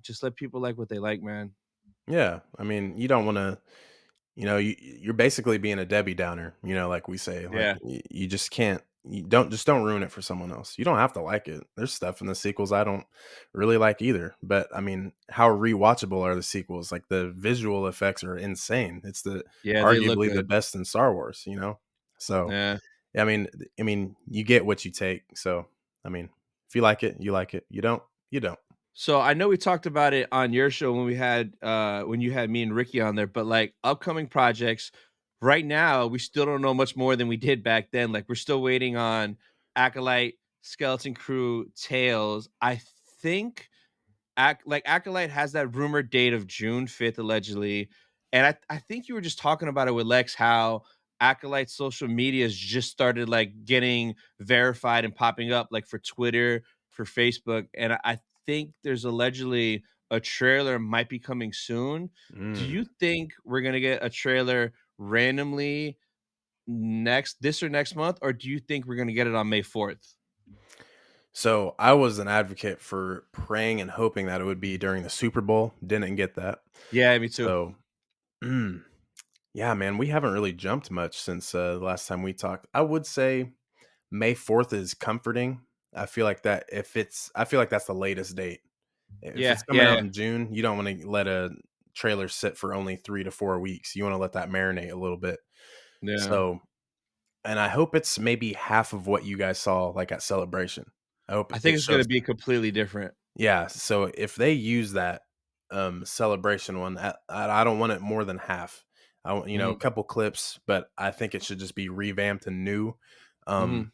just let people like what they like, man. Yeah, I mean, you don't want to. You're basically being a Debbie Downer. Like we say, like Yeah, you just can't. You don't ruin it for someone else. You don't have to like it. There's stuff in the sequels I don't really like either. But I mean, how rewatchable are the sequels? Like the visual effects are insane. It's the yeah, they look arguably the good. best in Star Wars. So Yeah. I mean, you get what you take. So I mean, if you like it, you like it. You don't, you don't. So I know we talked about it on your show when you had me and Ricky on there, but like upcoming projects right now, we still don't know much more than we did back then. Like we're still waiting on Acolyte, Skeleton Crew, Tales. I think Acolyte has that rumored date of June 5th, allegedly. And I think you were just talking about it with Lex, how Acolyte social medias just started like getting verified and popping up like for Twitter, for Facebook. And I think there's allegedly a trailer might be coming soon. Do Mm. you think we're gonna get a trailer randomly this or next month, or do you think we're gonna get it on May 4th? So I was an advocate for praying and hoping that it would be during the Super Bowl. Didn't get that. Yeah, me too. So, mm, yeah, man, we haven't really jumped much since the last time we talked. I would say May 4th is comforting. I feel like that's the latest date. If it's Yeah, coming yeah, out yeah, in June, you don't want to let a trailer sit for only 3 to 4 weeks. You want to let that marinate a little bit. yeah. So, and I hope it's maybe half of what you guys saw like at Celebration. I hope I think it it's gonna shows. be completely different. Yeah, so if they use that, celebration one, I don't want it more than half. I want, a Mhm, couple clips, but I think it should just be revamped and new, mhm.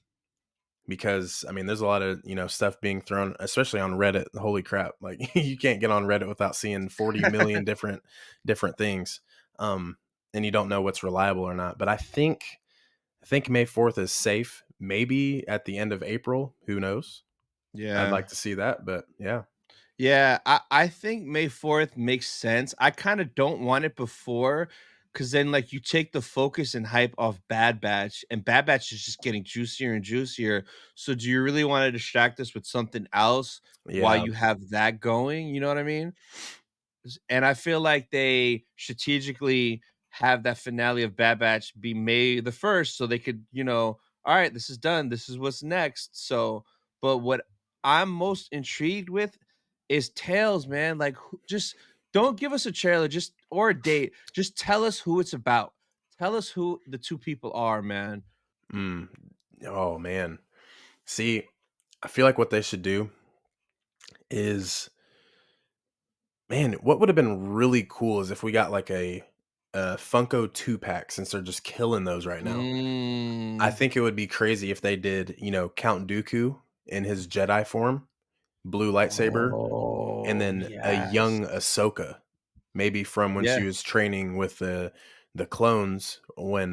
because, I mean, there's a lot of, stuff being thrown, especially on Reddit. Holy crap, like, you can't get on Reddit without seeing 40 million different things, and you don't know what's reliable or not, but I think May 4th is safe, maybe at the end of April, who knows? I'd Yeah. like to see that, but yeah. Yeah, I think May 4th makes sense. I kinda don't want it before, because then, like, you take the focus and hype off Bad Batch, and Bad Batch is just getting juicier and juicier. So do you really wanna distract us with something else while Yeah. you have that going? You know what I mean? And I feel like they strategically have that finale of Bad Batch be May the 1st so they could, all right, this is done. This is what's next. So, but what I'm most intrigued with is Tales, man. Like, just don't give us a trailer, just or a date. Just tell us who it's about. Tell us who the two people are, man. Mm. Oh man. See, I feel like what they should do is, man, what would have been really cool is if we got like a Funko 2 pack, since they're just killing those right now. I Mm, think it would be crazy if they did, Count Dooku in his Jedi form, blue lightsaber, and oh, then a yes. young Ahsoka, maybe from when Yeah. she was training with the clones when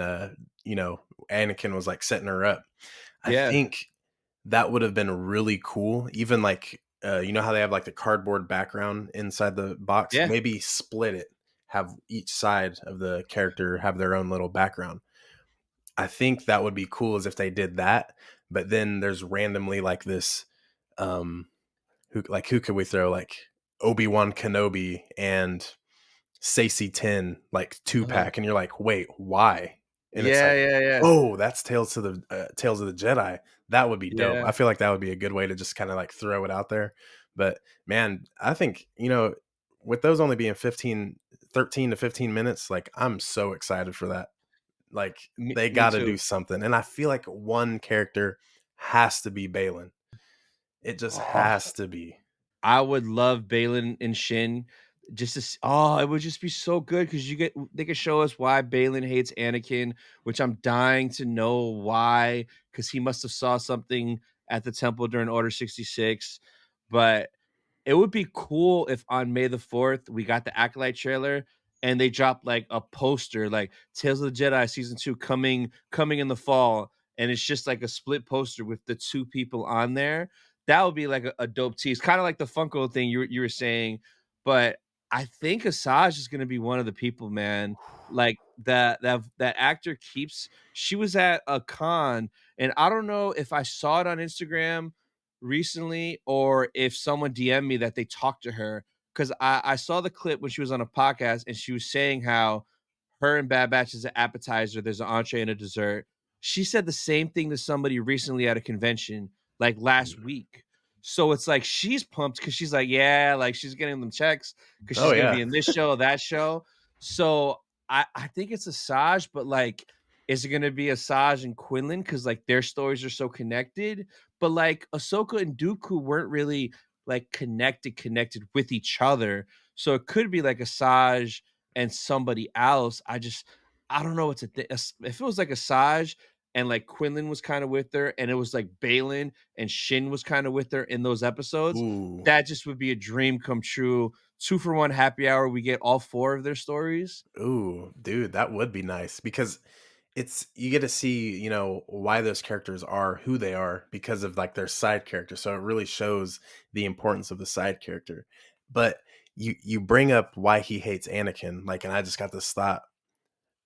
you know Anakin was like setting her up. I Yeah. think that would have been really cool. Even like, you know how they have like the cardboard background inside the box? Yeah. Maybe split it, have each side of the character have their own little background. I think that would be cool as if they did that. But then there's randomly like this, um, who could we throw? Like Obi-Wan Kenobi and Sacy 10, like two Uh-huh. pack, and you're like, wait, why? And it's Yeah, like, yeah, yeah. oh, that's Tales of the Jedi. That would be dope. Yeah. I feel like that would be a good way to just kind of like throw it out there. But man, I think, with those only being 13 to 15 minutes, like I'm so excited for that. Like they Me got to do too. something. And I feel like one character has to be Balin. It just Oh, has to be. I would love Balin and Shin. just to oh, it would just be so good because they could show us why Balin hates Anakin, which I'm dying to know why, because he must have saw something at the temple during Order 66. But it would be cool if on May the 4th we got the Acolyte trailer and they dropped like a poster like Tales of the Jedi season 2 coming in the fall, and it's just like a split poster with the two people on there. That would be like a dope tease, kind of like the Funko thing you were saying. But I think Asajj is gonna be one of the people, man. Like that actor keeps she was at a con, and I don't know if I saw it on Instagram recently or if someone DM'd me that they talked to her, because I saw the clip when she was on a podcast and she was saying how her and Bad Batch is an appetizer, there's an entree and a dessert. She said the same thing to somebody recently at a convention, like last week. So it's like she's pumped because she's like, yeah, like she's getting them checks because Oh she's gonna yeah. be in this show, that show. So I think it's Asajj, but like, is it gonna be Asajj and Quinlan? Because like their stories are so connected, but like Ahsoka and Dooku weren't really like connected with each other. So it could be like Asajj and somebody else. I don't know what to think. If it was like Asajj and like Quinlan was kind of with her, and it was like Balin and Shin was kind of with her in those episodes, Ooh. that just would be a dream come true. 2-for-1 happy hour. We get all 4 of their stories. Ooh, dude, that would be nice because you get to see, why those characters are who they are because of like their side character. So it really shows the importance of the side character. But you bring up why he hates Anakin, like, and I just got this thought,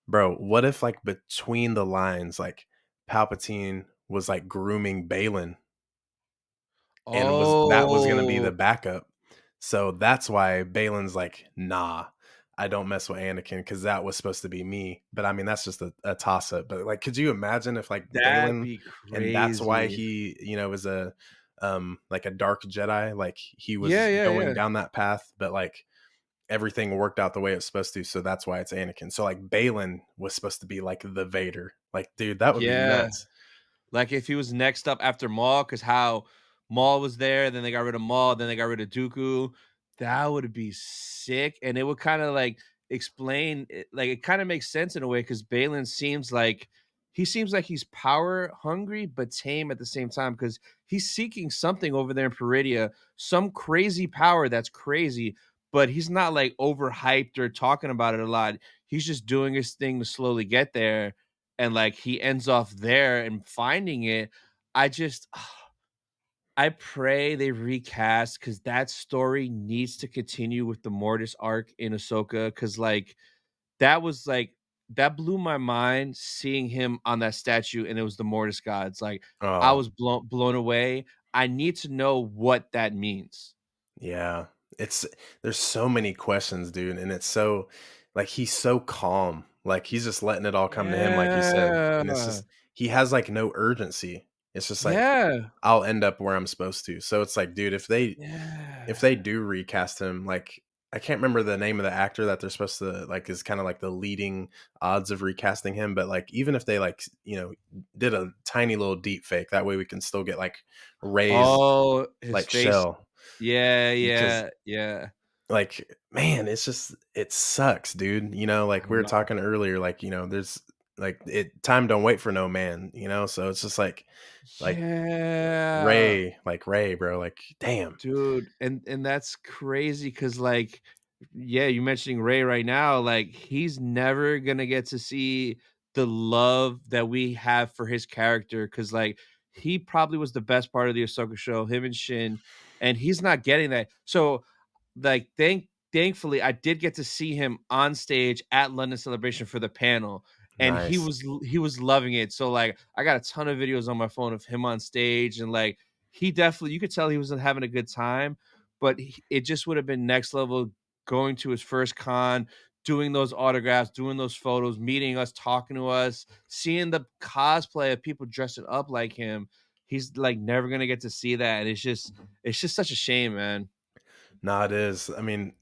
bro, what if like between the lines, like Palpatine was like grooming Balin and was gonna be the Oh, backup. So that's why Balin's like, nah, I don't mess with Anakin because that was supposed to be me. But I mean, that's just a toss up. But like, could you imagine if like that'd Balin, be and that's why crazy. he, is a like a dark Jedi, like he Yeah, was yeah, going yeah. down that path, but like everything worked out the way it's supposed to, so that's why it's Anakin. So like Balin was supposed to be like the Vader. Like, dude, that would be Yeah. nuts. Like if he was next up after Maul, because how Maul was there, then they got rid of Maul, then they got rid of Dooku. That would be sick, and it would kind of like explain, like it kind of makes sense in a way because Balin seems like he's power hungry but tame at the same time because he's seeking something over there in Peridia, some crazy power that's crazy, but he's not like overhyped or talking about it a lot. He's just doing his thing to slowly get there, and like he ends off there and finding it. I just I pray they recast because that story needs to continue with the Mortis arc in Ahsoka. Because like that blew my mind seeing him on that statue and it was the Mortis gods. Like I Oh, was blown away. I need to know what that means. yeah. It's There's so many questions, dude, and it's so like he's so calm. Like he's just letting it all come to him like you said. And it's Yeah. just he has like no urgency. It's just like Yeah. I'll end up where I'm supposed to. So it's like, dude, if Yeah. they do recast him, like I can't remember the name of the actor that they're supposed to like is kind of like the leading odds of recasting him, but like even if they like, did a tiny little deep fake, that way we can still get like Ray's Oh, his like face. shell Yeah, because yeah, yeah. like man, it sucks, dude. I Like we were know. talking earlier, like, there's like time don't wait for no man, so it's just like Yeah, Ray, bro, like damn. dude, and that's crazy because, like, yeah, you mentioning Ray right now, like, he's never gonna get to see the love that we have for his character because, like, he probably was the best part of the Ahsoka show, him and Shin, and he's not getting that. So, like, thankfully, I did get to see him on stage at London Celebration for the panel, and Nice. he was loving it. So, like, I got a ton of videos on my phone of him on stage, and like, he definitely, you could tell he was having a good time, but it just would have been next level going to his first con, doing those autographs, doing those photos, meeting us, talking to us, seeing the cosplay of people dressing up like him. He's like never gonna get to see that, and it's just such a shame, man. No, it is. I mean,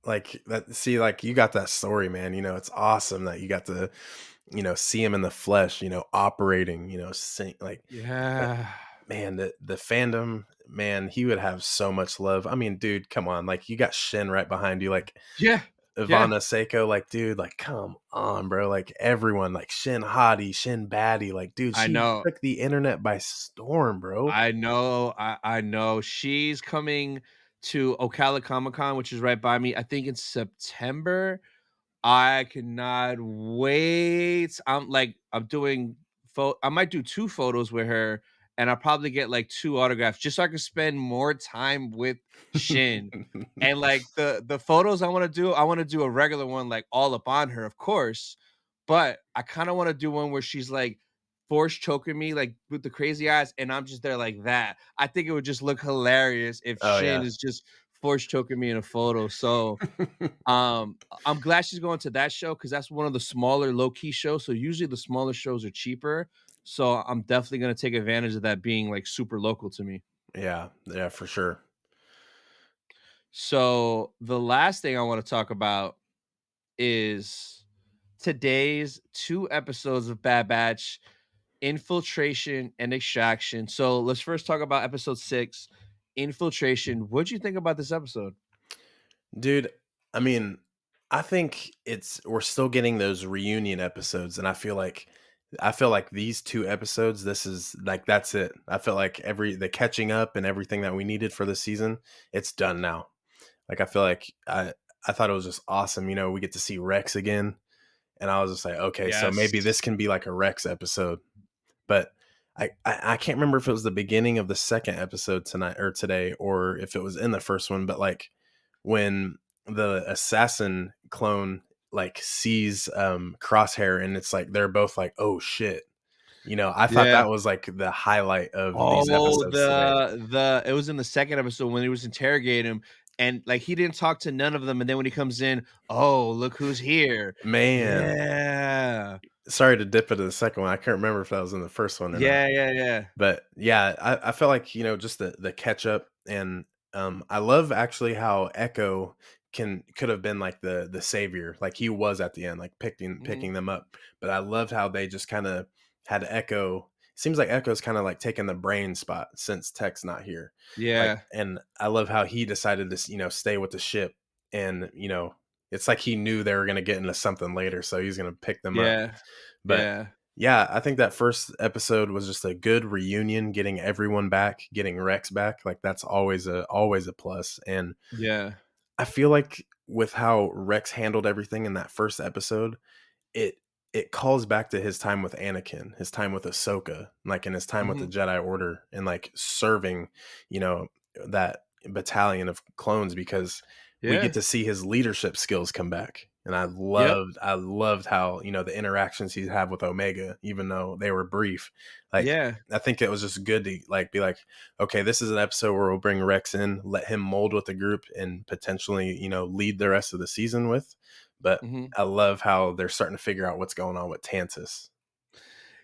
like that. See, like you got that story, man. It's awesome that you got to, see him in the flesh. Operating. Sing like, but Yeah. man, the fandom. man, he would have so much love. I mean, dude, come on. Like, you got Shin right behind you, like Yeah, yeah. Ivana Seiko, like, dude, like, come on, bro. Like, everyone, like Shin Hottie, Shin Baddie, like, dude, I she know. took the internet by storm, bro. I know, I know. She's coming to Ocala Comic Con, which is right by me, I think in September. I cannot wait. I'm doing I might do 2 photos with her, and I'll probably get, like, 2 autographs just so I can spend more time with Shin. And, like, the photos I wanna do a regular one, like, all up on her, of course, but I kinda wanna do one where she's, like, force choking me, like, with the crazy eyes, and I'm just there like that. I think it would just look hilarious if Oh, Shin yeah. is just force choking me in a photo, so I'm glad she's going to that show because that's one of the smaller low-key shows, so usually the smaller shows are cheaper, so I'm definitely gonna take advantage of that being, like, super local to me. Yeah, yeah, for sure. So, the last thing I wanna talk about is today's 2 episodes of Bad Batch, Infiltration and Extraction. So, let's first talk about episode 6, Infiltration. What'd you think about this episode? Dude, I mean, I think we're still getting those reunion episodes, and I feel like these 2 episodes, this is like that's it. I feel like the catching up and everything that we needed for the season, it's done now. Like, I feel like I thought it was just awesome. We get to see Rex again, and I was just like, okay, so Yes. maybe this can be like a Rex episode. But I can't remember if it was the beginning of the second episode tonight or today, or if it was in the first one. But like when the assassin clone like sees Crosshair, and it's like they're both like, oh shit. I thought Yeah. that was like the highlight of these Oh, episodes today. it was in the second episode when he was interrogating him, and, like, he didn't talk to none of them, and then when he comes in, "Oh, look who's here." Man, Yeah. sorry to dip into the second one. I can't remember if that was in the first one or not. Yeah, yeah, yeah. But yeah, I feel like, just the catch up, and I love actually how Echo could have been like the savior, like he was at the end, like Mhm. picking them up. But I loved how they just kind of had Echo. Seems like Echo's kind of like taking the brain spot since Tech's not here. Like, Yeah. and I love how he decided to stay with the ship, and it's like he knew they were gonna get into something later, so he's gonna pick them up. Yeah. But Yeah. yeah, I think that first episode was just a good reunion, getting everyone back, getting Rex back. Like, that's always a plus. And Yeah. I feel like with how Rex handled everything in that first episode, it it calls back to his time with Anakin, his time with Ahsoka, like in his time with the Mhm. Jedi Order, and like serving, you know, that battalion of clones, because we get Yeah. to see his leadership skills come back. And Yep. I loved how, the interactions he had with Omega, even though they were brief. Like, Yeah. I think it was just good to like be like, okay, this is an episode where we'll bring Rex in, let him mold with the group, and potentially, lead the rest of the season with. But Mhm. I love how they're starting to figure out what's going on with Tantus.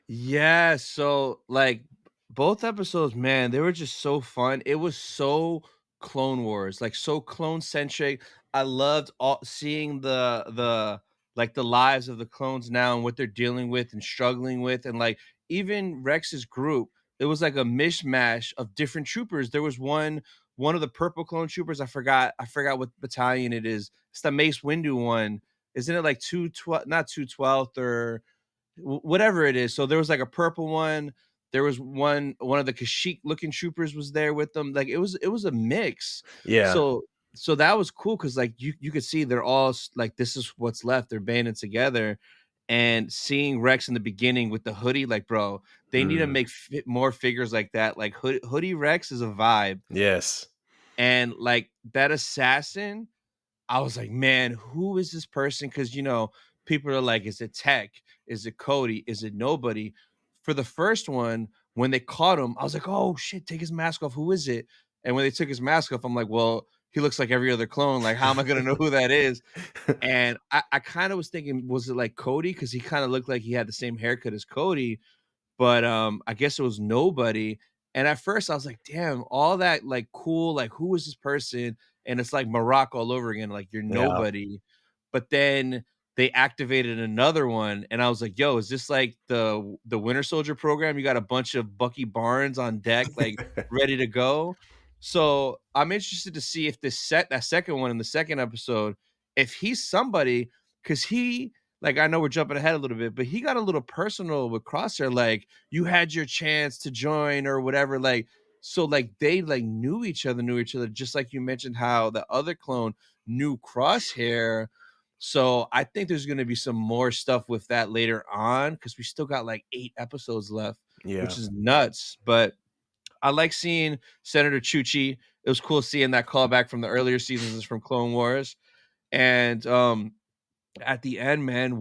Yeah, so, like, both episodes, man, they were just so fun. It was so Clone Wars, like, so clone-centric. I loved all seeing the lives of the clones now and what they're dealing with and struggling with, and, like, even Rex's group, it was like a mishmash of different troopers. There was one of the purple clone troopers, I forgot what battalion it is. It's the Mace Windu one. Isn't it like 212, not 212th or whatever it is. So there was like a purple one. There was one of the Kashyyyk looking troopers was there with them. Like it was a mix. Yeah. So that was cool because like you could see they're all like this is what's left. They're banding together, and seeing Rex in the beginning with the hoodie, like bro, they need to Mm. make more figures like that. Like hoodie Rex is a vibe, Yes. and like that assassin I was like, "Man, who is this person?" Because, people are like, "Is it Tech? Is it Cody? Is it nobody?" For the first one, when they caught him, I was like, "Oh, shit, take his mask off. Who is it?" And when they took his mask off, I'm like, "Well, he looks like every other clone. Like, how am I gonna know who that is?" And I kinda was thinking, was it like Cody? Because he kinda looked like he had the same haircut as Cody, but, I guess it was nobody, and at first I was like, "Damn, all that, like, cool, like, who is this person?" And it's like Maroc all over again, like, you're Yeah. nobody, but then they activated another one, and I was like, "Yo, is this like the Winter Soldier program? You got a bunch of Bucky Barnes on deck, like, ready to go?" So I'm interested to see if that second one in the second episode, if he's somebody, because he like I know we're jumping ahead a little bit, but he got a little personal with Crosshair, like you had your chance to join or whatever, like so like they like knew each other, just like you mentioned how the other clone knew Crosshair. So I think there's gonna be some more stuff with that later on because we still got like 8 episodes left, Yeah. which is nuts. But I like seeing Senator Chuchi. It was cool seeing that callback from the earlier seasons from Clone Wars. And at the end, man,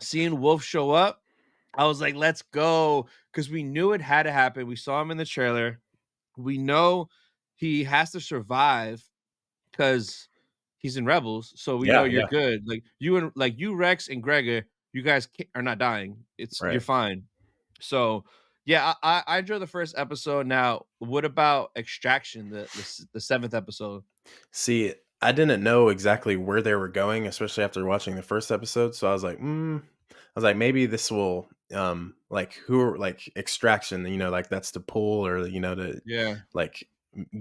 seeing Wolffe show up, I was like, let's go. Because we knew it had to happen. We saw him in the trailer. We know he has to survive because he's in Rebels. So we know Yeah. you're Yeah. good. Like you, Rex and Gregor, you guys are not dying. You're Right. fine. So yeah, I enjoy the first episode. Now, what about Extraction, the seventh episode? See, I didn't know exactly where they were going, especially after watching the first episode. So I was like, maybe this will, like who are like Extraction, like that's to pull or to Yeah, like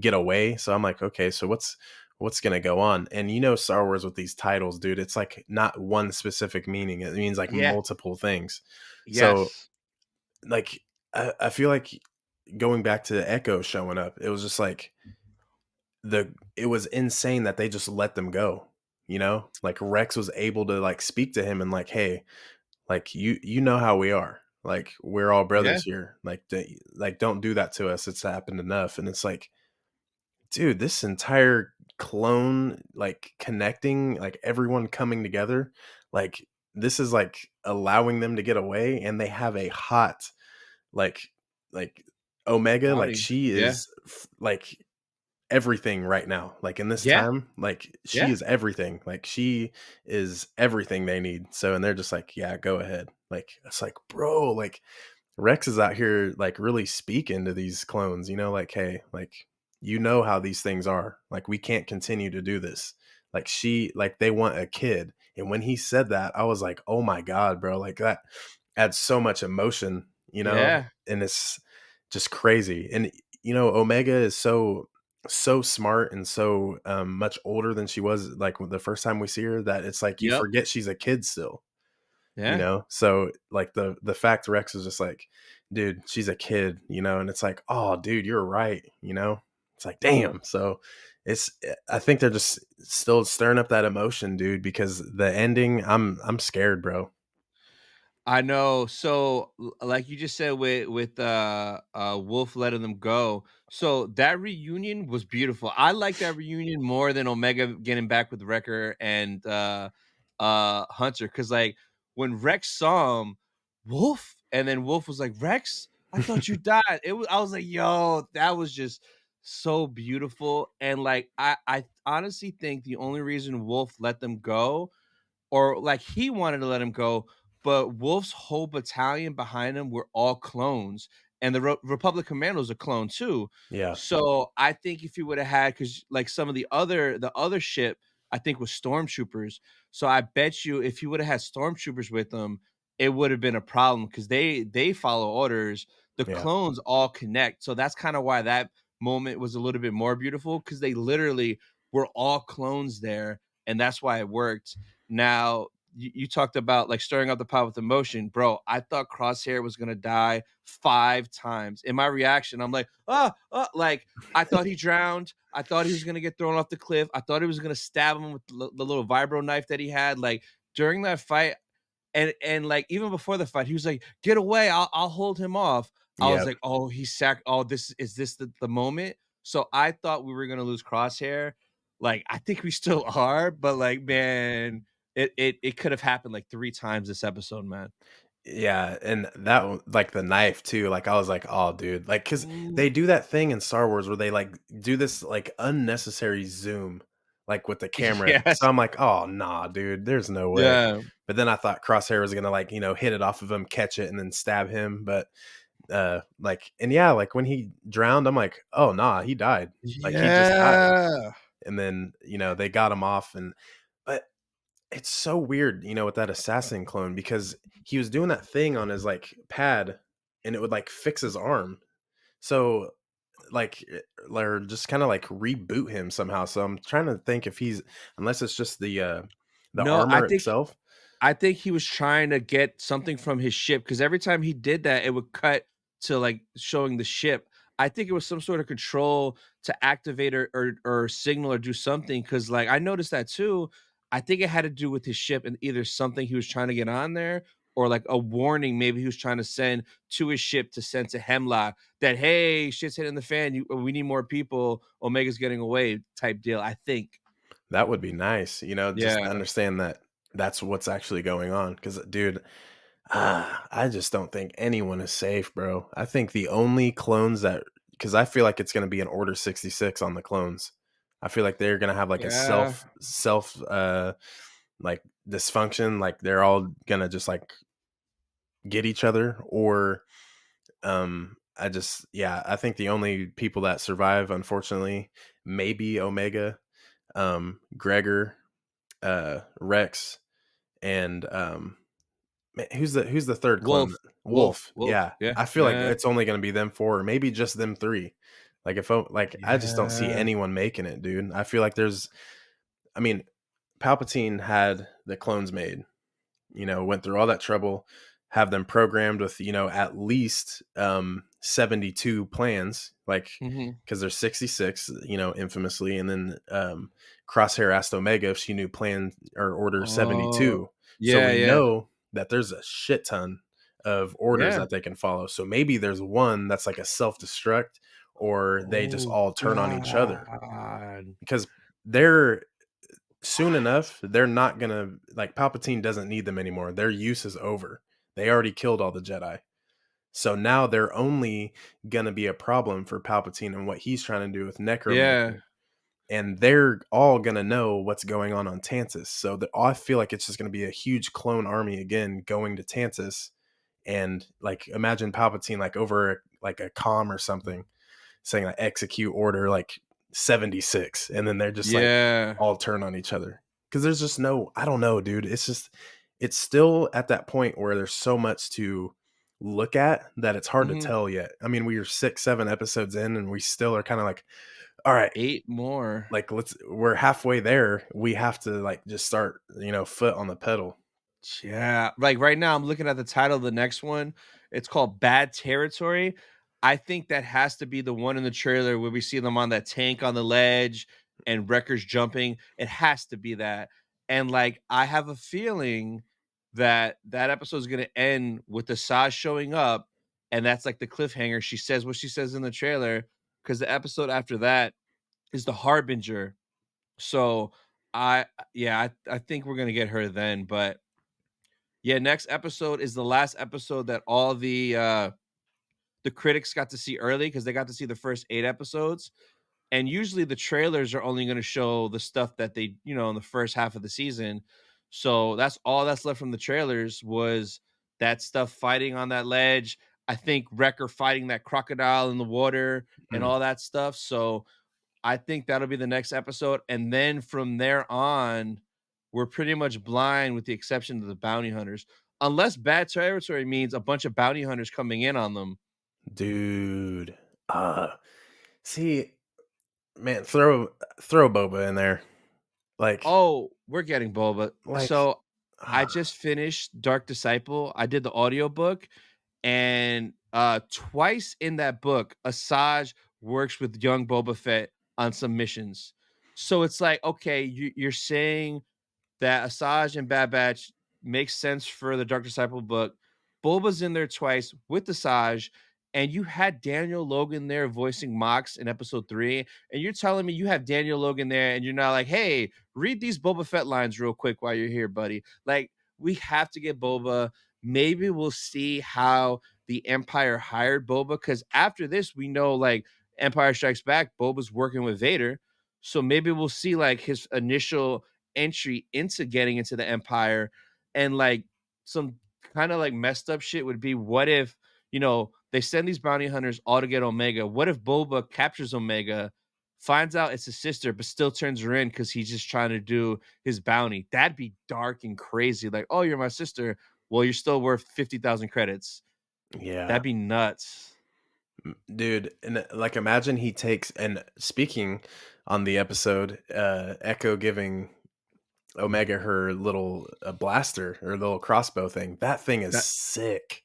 get away. So I'm like, okay, so what's gonna go on? And Star Wars with these titles, dude, it's like not one specific meaning. It means like yeah, multiple things. So yes, like I feel like going back to Echo showing up, it was just like it was insane that they just let them go. Like Rex was able to like speak to him and like, hey, like you know how we are. Like we're all yeah, brothers here. Like don't do that to us. It's happened enough. And it's like, dude, this entire clone like connecting, like everyone coming together, like this is like allowing them to get away, and they have a hot like like Omega, like body, she yeah, is like everything right now. Like in this yeah, time, like she yeah, is everything. Like she is everything they need. So and they're just like, yeah, go ahead. Like it's like, bro, like Rex is out here like really speaking to these clones, like, hey, like how these things are. Like we can't continue to do this. Like they want a kid. And when he said that, I was like, oh my God, bro, like that adds so much emotion, yeah, and it's just crazy. And Omega is so smart and so much older than she was like the first time we see her, that it's like you yep, forget she's a kid still. yeah. So like the fact Rex is just like, dude, she's a kid, and it's like, oh dude, you're right. It's like, damn. So I think they're just still stirring up that emotion, dude, because the ending, I'm scared, bro. I know. So, like you just said with Wolf letting them go. So that reunion was beautiful. I like that reunion more than Omega getting back with Wrecker and Hunter, because like when Rex saw him, Wolf, and then Wolf was like, Rex, I thought you died. I was like, yo, that was just so beautiful. And like I honestly think the only reason Wolf let them go, or like he wanted to let him go, but Wolf's whole battalion behind him were all clones, and the Republic Commandos are clone too. Yeah. So I think if he would have had, because like some of the other ship, I think was stormtroopers. So I bet you if he would have had stormtroopers with them, it would have been a problem because they follow orders. The Yeah. clones all connect, so that's kind of why that moment was a little bit more beautiful, because they literally were all clones there, and that's why it worked. Now, you talked about like stirring up the pot with emotion, bro. I thought Crosshair was gonna die 5 times. In my reaction, I'm like, like I thought he drowned. I thought he was gonna get thrown off the cliff. I thought he was gonna stab him with the little vibro knife that he had. Like during that fight, and like even before the fight, he was like, "Get away! I'll hold him off." I was Yeah. like, "Oh, Oh, this the moment?" So I thought we were gonna lose Crosshair. Like I think we still are, but like man, it could have happened like 3 times this episode, man. Yeah, and like the knife too. Like I was like, oh, dude, like because Mm, they do that thing in Star Wars where they like do this like unnecessary zoom, like with the camera. yes, So I'm like, oh, nah, dude, there's no way. yeah, But then I thought Crosshair was gonna like hit it off of him, catch it, and then stab him. But like, and yeah, like when he drowned, I'm like, oh, nah, he died. Like he just died. yeah, And then they got him off, and but it's so weird, with that assassin clone, because he was doing that thing on his like pad, and it would like fix his arm. So like or just kind of like reboot him somehow. So I'm trying to think if he's, unless it's just the No, I armor think itself. I think he was trying to get something from his ship because every time he did that, it would cut to like showing the ship. I think it was some sort of control to activate or signal or do something. Cause like I noticed that too. I think it had to do with his ship and either something he was trying to get on there or like a warning maybe he was trying to send to his ship to send to Hemlock that hey, shit's hitting the fan. We need more people. Omega's getting away type deal. I think. That would be nice, just to Yeah. understand that that's what's actually going on. Because, dude, I just don't think anyone is safe, bro. I think the only clones that, because I feel like it's going to be an Order 66 on the clones. I feel like they're going to have like a Yeah. like dysfunction. Like they're all going to just like get each other, or yeah, I think the only people that survive, unfortunately, maybe Omega, Gregor, Rex, and who's the third clone? Wolf. Wolf. Wolf. Wolf. Yeah, Yeah. I feel like Yeah. it's only going to be them four, or maybe just them three. Like like I just don't see Yeah. anyone making it, dude. I feel like I mean, Palpatine had the clones made, went through all that trouble, have them programmed with, at least 72 plans, like, Mhm. because there's 66, infamously, and then Crosshair asked Omega if she knew plan or order Oh. 72. So Yeah, we yeah. know that there's a shit ton of orders Yeah. that they can follow. So maybe there's one that's like a self-destruct, or they just Oh all turn on each other, god. because they're soon enough, they're not gonna, like, Palpatine doesn't need them anymore. Their use is over. They already killed all the Jedi. So now they're only gonna be a problem for Palpatine and what he's trying to do with Yeah. necromancy. And they're all gonna know what's going on Tantus. So I feel like it's just gonna be a huge clone army again going to Tantus, and like imagine Palpatine like over like a comm or something saying like execute order like 76, and then they're just like Yeah. all turn on each other, because there's just no, I don't know, dude. It's still at that point where there's so much to look at that it's hard to Mhm. tell yet. I mean, we are 6-7 episodes in and we still are kind of like, all right, 8 more. like we're halfway there, we have to like just start, foot on the pedal. Yeah, like right now I'm looking at the title of the next one. It's called Bad Territory. I think that has to be the one in the trailer where we see them on that tank on the ledge and Wreckers jumping. It has to be that. And like I have a feeling that that episode is going to end with the Asajj showing up and that's like the cliffhanger. She says what she says in the trailer because the episode after that is the Harbinger. So I yeah, I think we're going to get her then, but yeah, next episode is the last episode that all the critics got to see early because they got to see the first 8 episodes. And usually the trailers are only going to show the stuff that they, in the first half of the season. So that's all that's left from the trailers was that stuff fighting on that ledge. I think Wrecker fighting that crocodile in the water and Mm. all that stuff. So I think that'll be the next episode, and then from there on, we're pretty much blind with the exception of the bounty hunters. Unless bad territory means a bunch of bounty hunters coming in on them. Dude, uh see, man, throw Boba in there, like Oh, we're getting Boba. like So I just finished Dark Disciple. I did the audiobook, and twice in that book, Asajj works with young Boba Fett on some missions. So it's like, okay, you're saying that Asajj and Bad Batch makes sense for the Dark Disciple book. Boba's in there twice with Asajj, and you had Daniel Logan there voicing Mox in episode 3, and you're telling me you have Daniel Logan there, and you're not like, hey, read these Boba Fett lines real quick while you're here, buddy. Like, we have to get Boba. Maybe we'll see how the Empire hired Boba, because after this, we know like Empire Strikes Back, Boba's working with Vader. So maybe we'll see like his initial entry into getting into the Empire, and like some kind of like messed up shit would be what if they send these bounty hunters all to get Omega. What if Boba captures Omega, finds out it's his sister, but still turns her in because he's just trying to do his bounty? That'd be dark and crazy. Like, oh, you're my sister. Well, you're still worth 50,000 credits. yeah, That'd be nuts. Dude, and like imagine he takes, and speaking on the episode, Echo giving Omega her little blaster or little crossbow thing. That thing is That sick.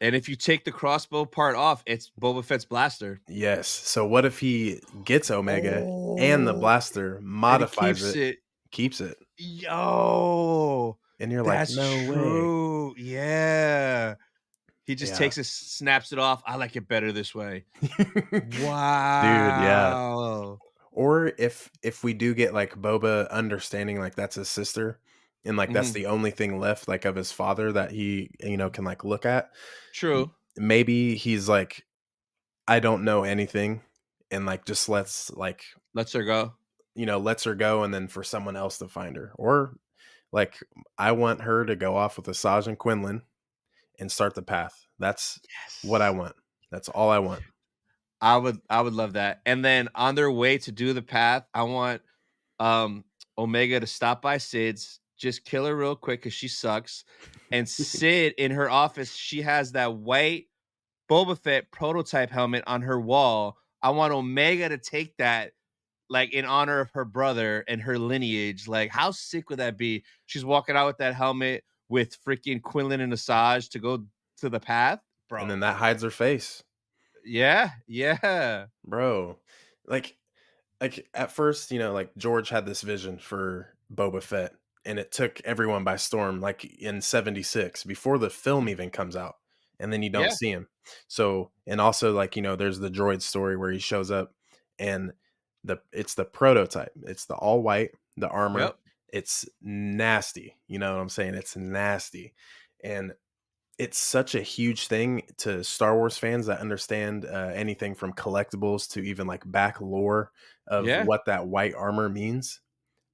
and if you take the crossbow part off, it's Boba Fett's blaster. Yes. So what if he gets Omega and the Oh, blaster, and he modifies keeps it, it. keeps it, Yo, and you're like, that's no way. true. Yeah. He just Yeah. takes it, snaps it off. I like it better this way. Dude, yeah. Wow. Or if we do get like Boba understanding like that's his sister and like that's Mhm. the only thing left like of his father that he, can like look at, True. maybe he's like, I don't know anything, and like just Lets her go. lets her go, and then for someone else to find her. Or like I want her to go off with Asajj and Quinlan and start the path. That's what I Yes. want. That's all I want. I would love that. And then on their way to do the path, I want Omega to stop by Sid's, just kill her real quick because she sucks. And Sid in her office, she has that white Boba Fett prototype helmet on her wall. I want Omega to take that, like in honor of her brother and her lineage. Like, how sick would that be? She's walking out with that helmet with freaking Quinlan and Asajj to go to the path, And then bro. that hides her face. Yeah, yeah, Bro. Like at first, like George had this vision for Boba Fett, and it took everyone by storm, like in 76, before the film even comes out, and then you don't yeah. see him. So, and also like, there's the droid story where he shows up, and it's the prototype. It's the all white, the armor. Yep. It's nasty. You know what I'm saying? It's nasty. And it's such a huge thing to Star Wars fans that understand anything from collectibles to even like back lore of Yeah. what that white armor means.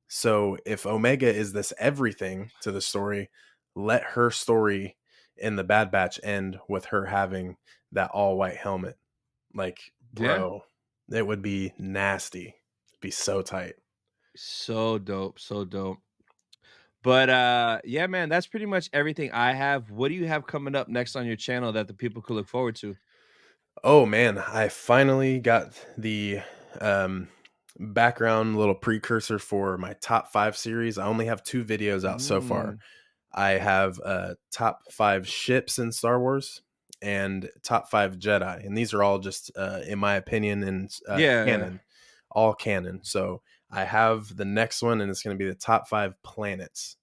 So if Omega is this everything to the story, let her story in the Bad Batch end with her having that all white helmet. Like, Yeah. bro, it would be nasty. It'd be so tight. So dope. So dope. But yeah, man, that's pretty much everything I have. What do you have coming up next on your channel that the people could look forward to? Oh man, I finally got the um, background little precursor for my top 5 series. I only have 2 videos out so far. Mm. I have top 5 ships in Star Wars and top 5 Jedi, and these are all just in my opinion and Yeah. canon, all canon. So I have the next one, and it's going to be the top 5 planets.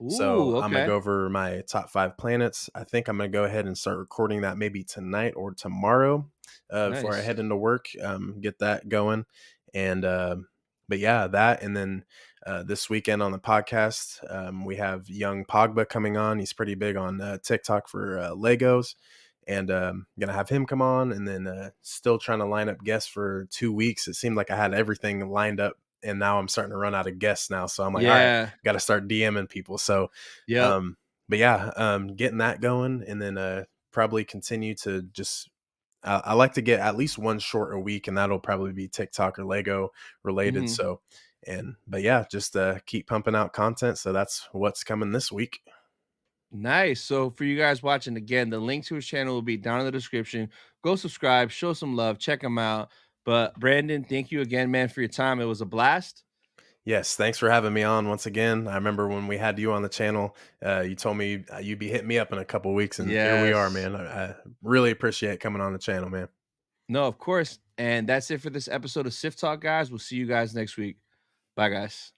So Ooh, I'm gonna okay. go over my top 5 planets. I think I'm gonna go ahead and start recording that maybe tonight or tomorrow before I Nice. head into work. Get that going, and but yeah, that, and then this weekend on the podcast we have young Pogba coming on. He's pretty big on TikTok for Legos, and gonna have him come on, and then still trying to line up guests for 2 weeks. It seemed like I had everything lined up, and now I'm starting to run out of guests now. So I'm like, all right, Yeah. got to start DMing people. So, Yep. um, but yeah, getting that going, and then probably continue to just. I like to get at least one short a week, and that'll probably be TikTok or Lego related. Mhm. So, but yeah, just keep pumping out content. So that's what's coming this week. Nice. So for you guys watching, again, the link to his channel will be down in the description. Go subscribe, show some love, check him out. But Brandon, thank you again, man, for your time. It was a blast. Yes, thanks for having me on once again. I remember when we had you on the channel, you told me you'd be hitting me up in a couple weeks, and here we are, Yes. man. I really appreciate coming on the channel, man. No, of course. And that's it for this episode of Sith Talk, guys. We'll see you guys next week. Bye, guys.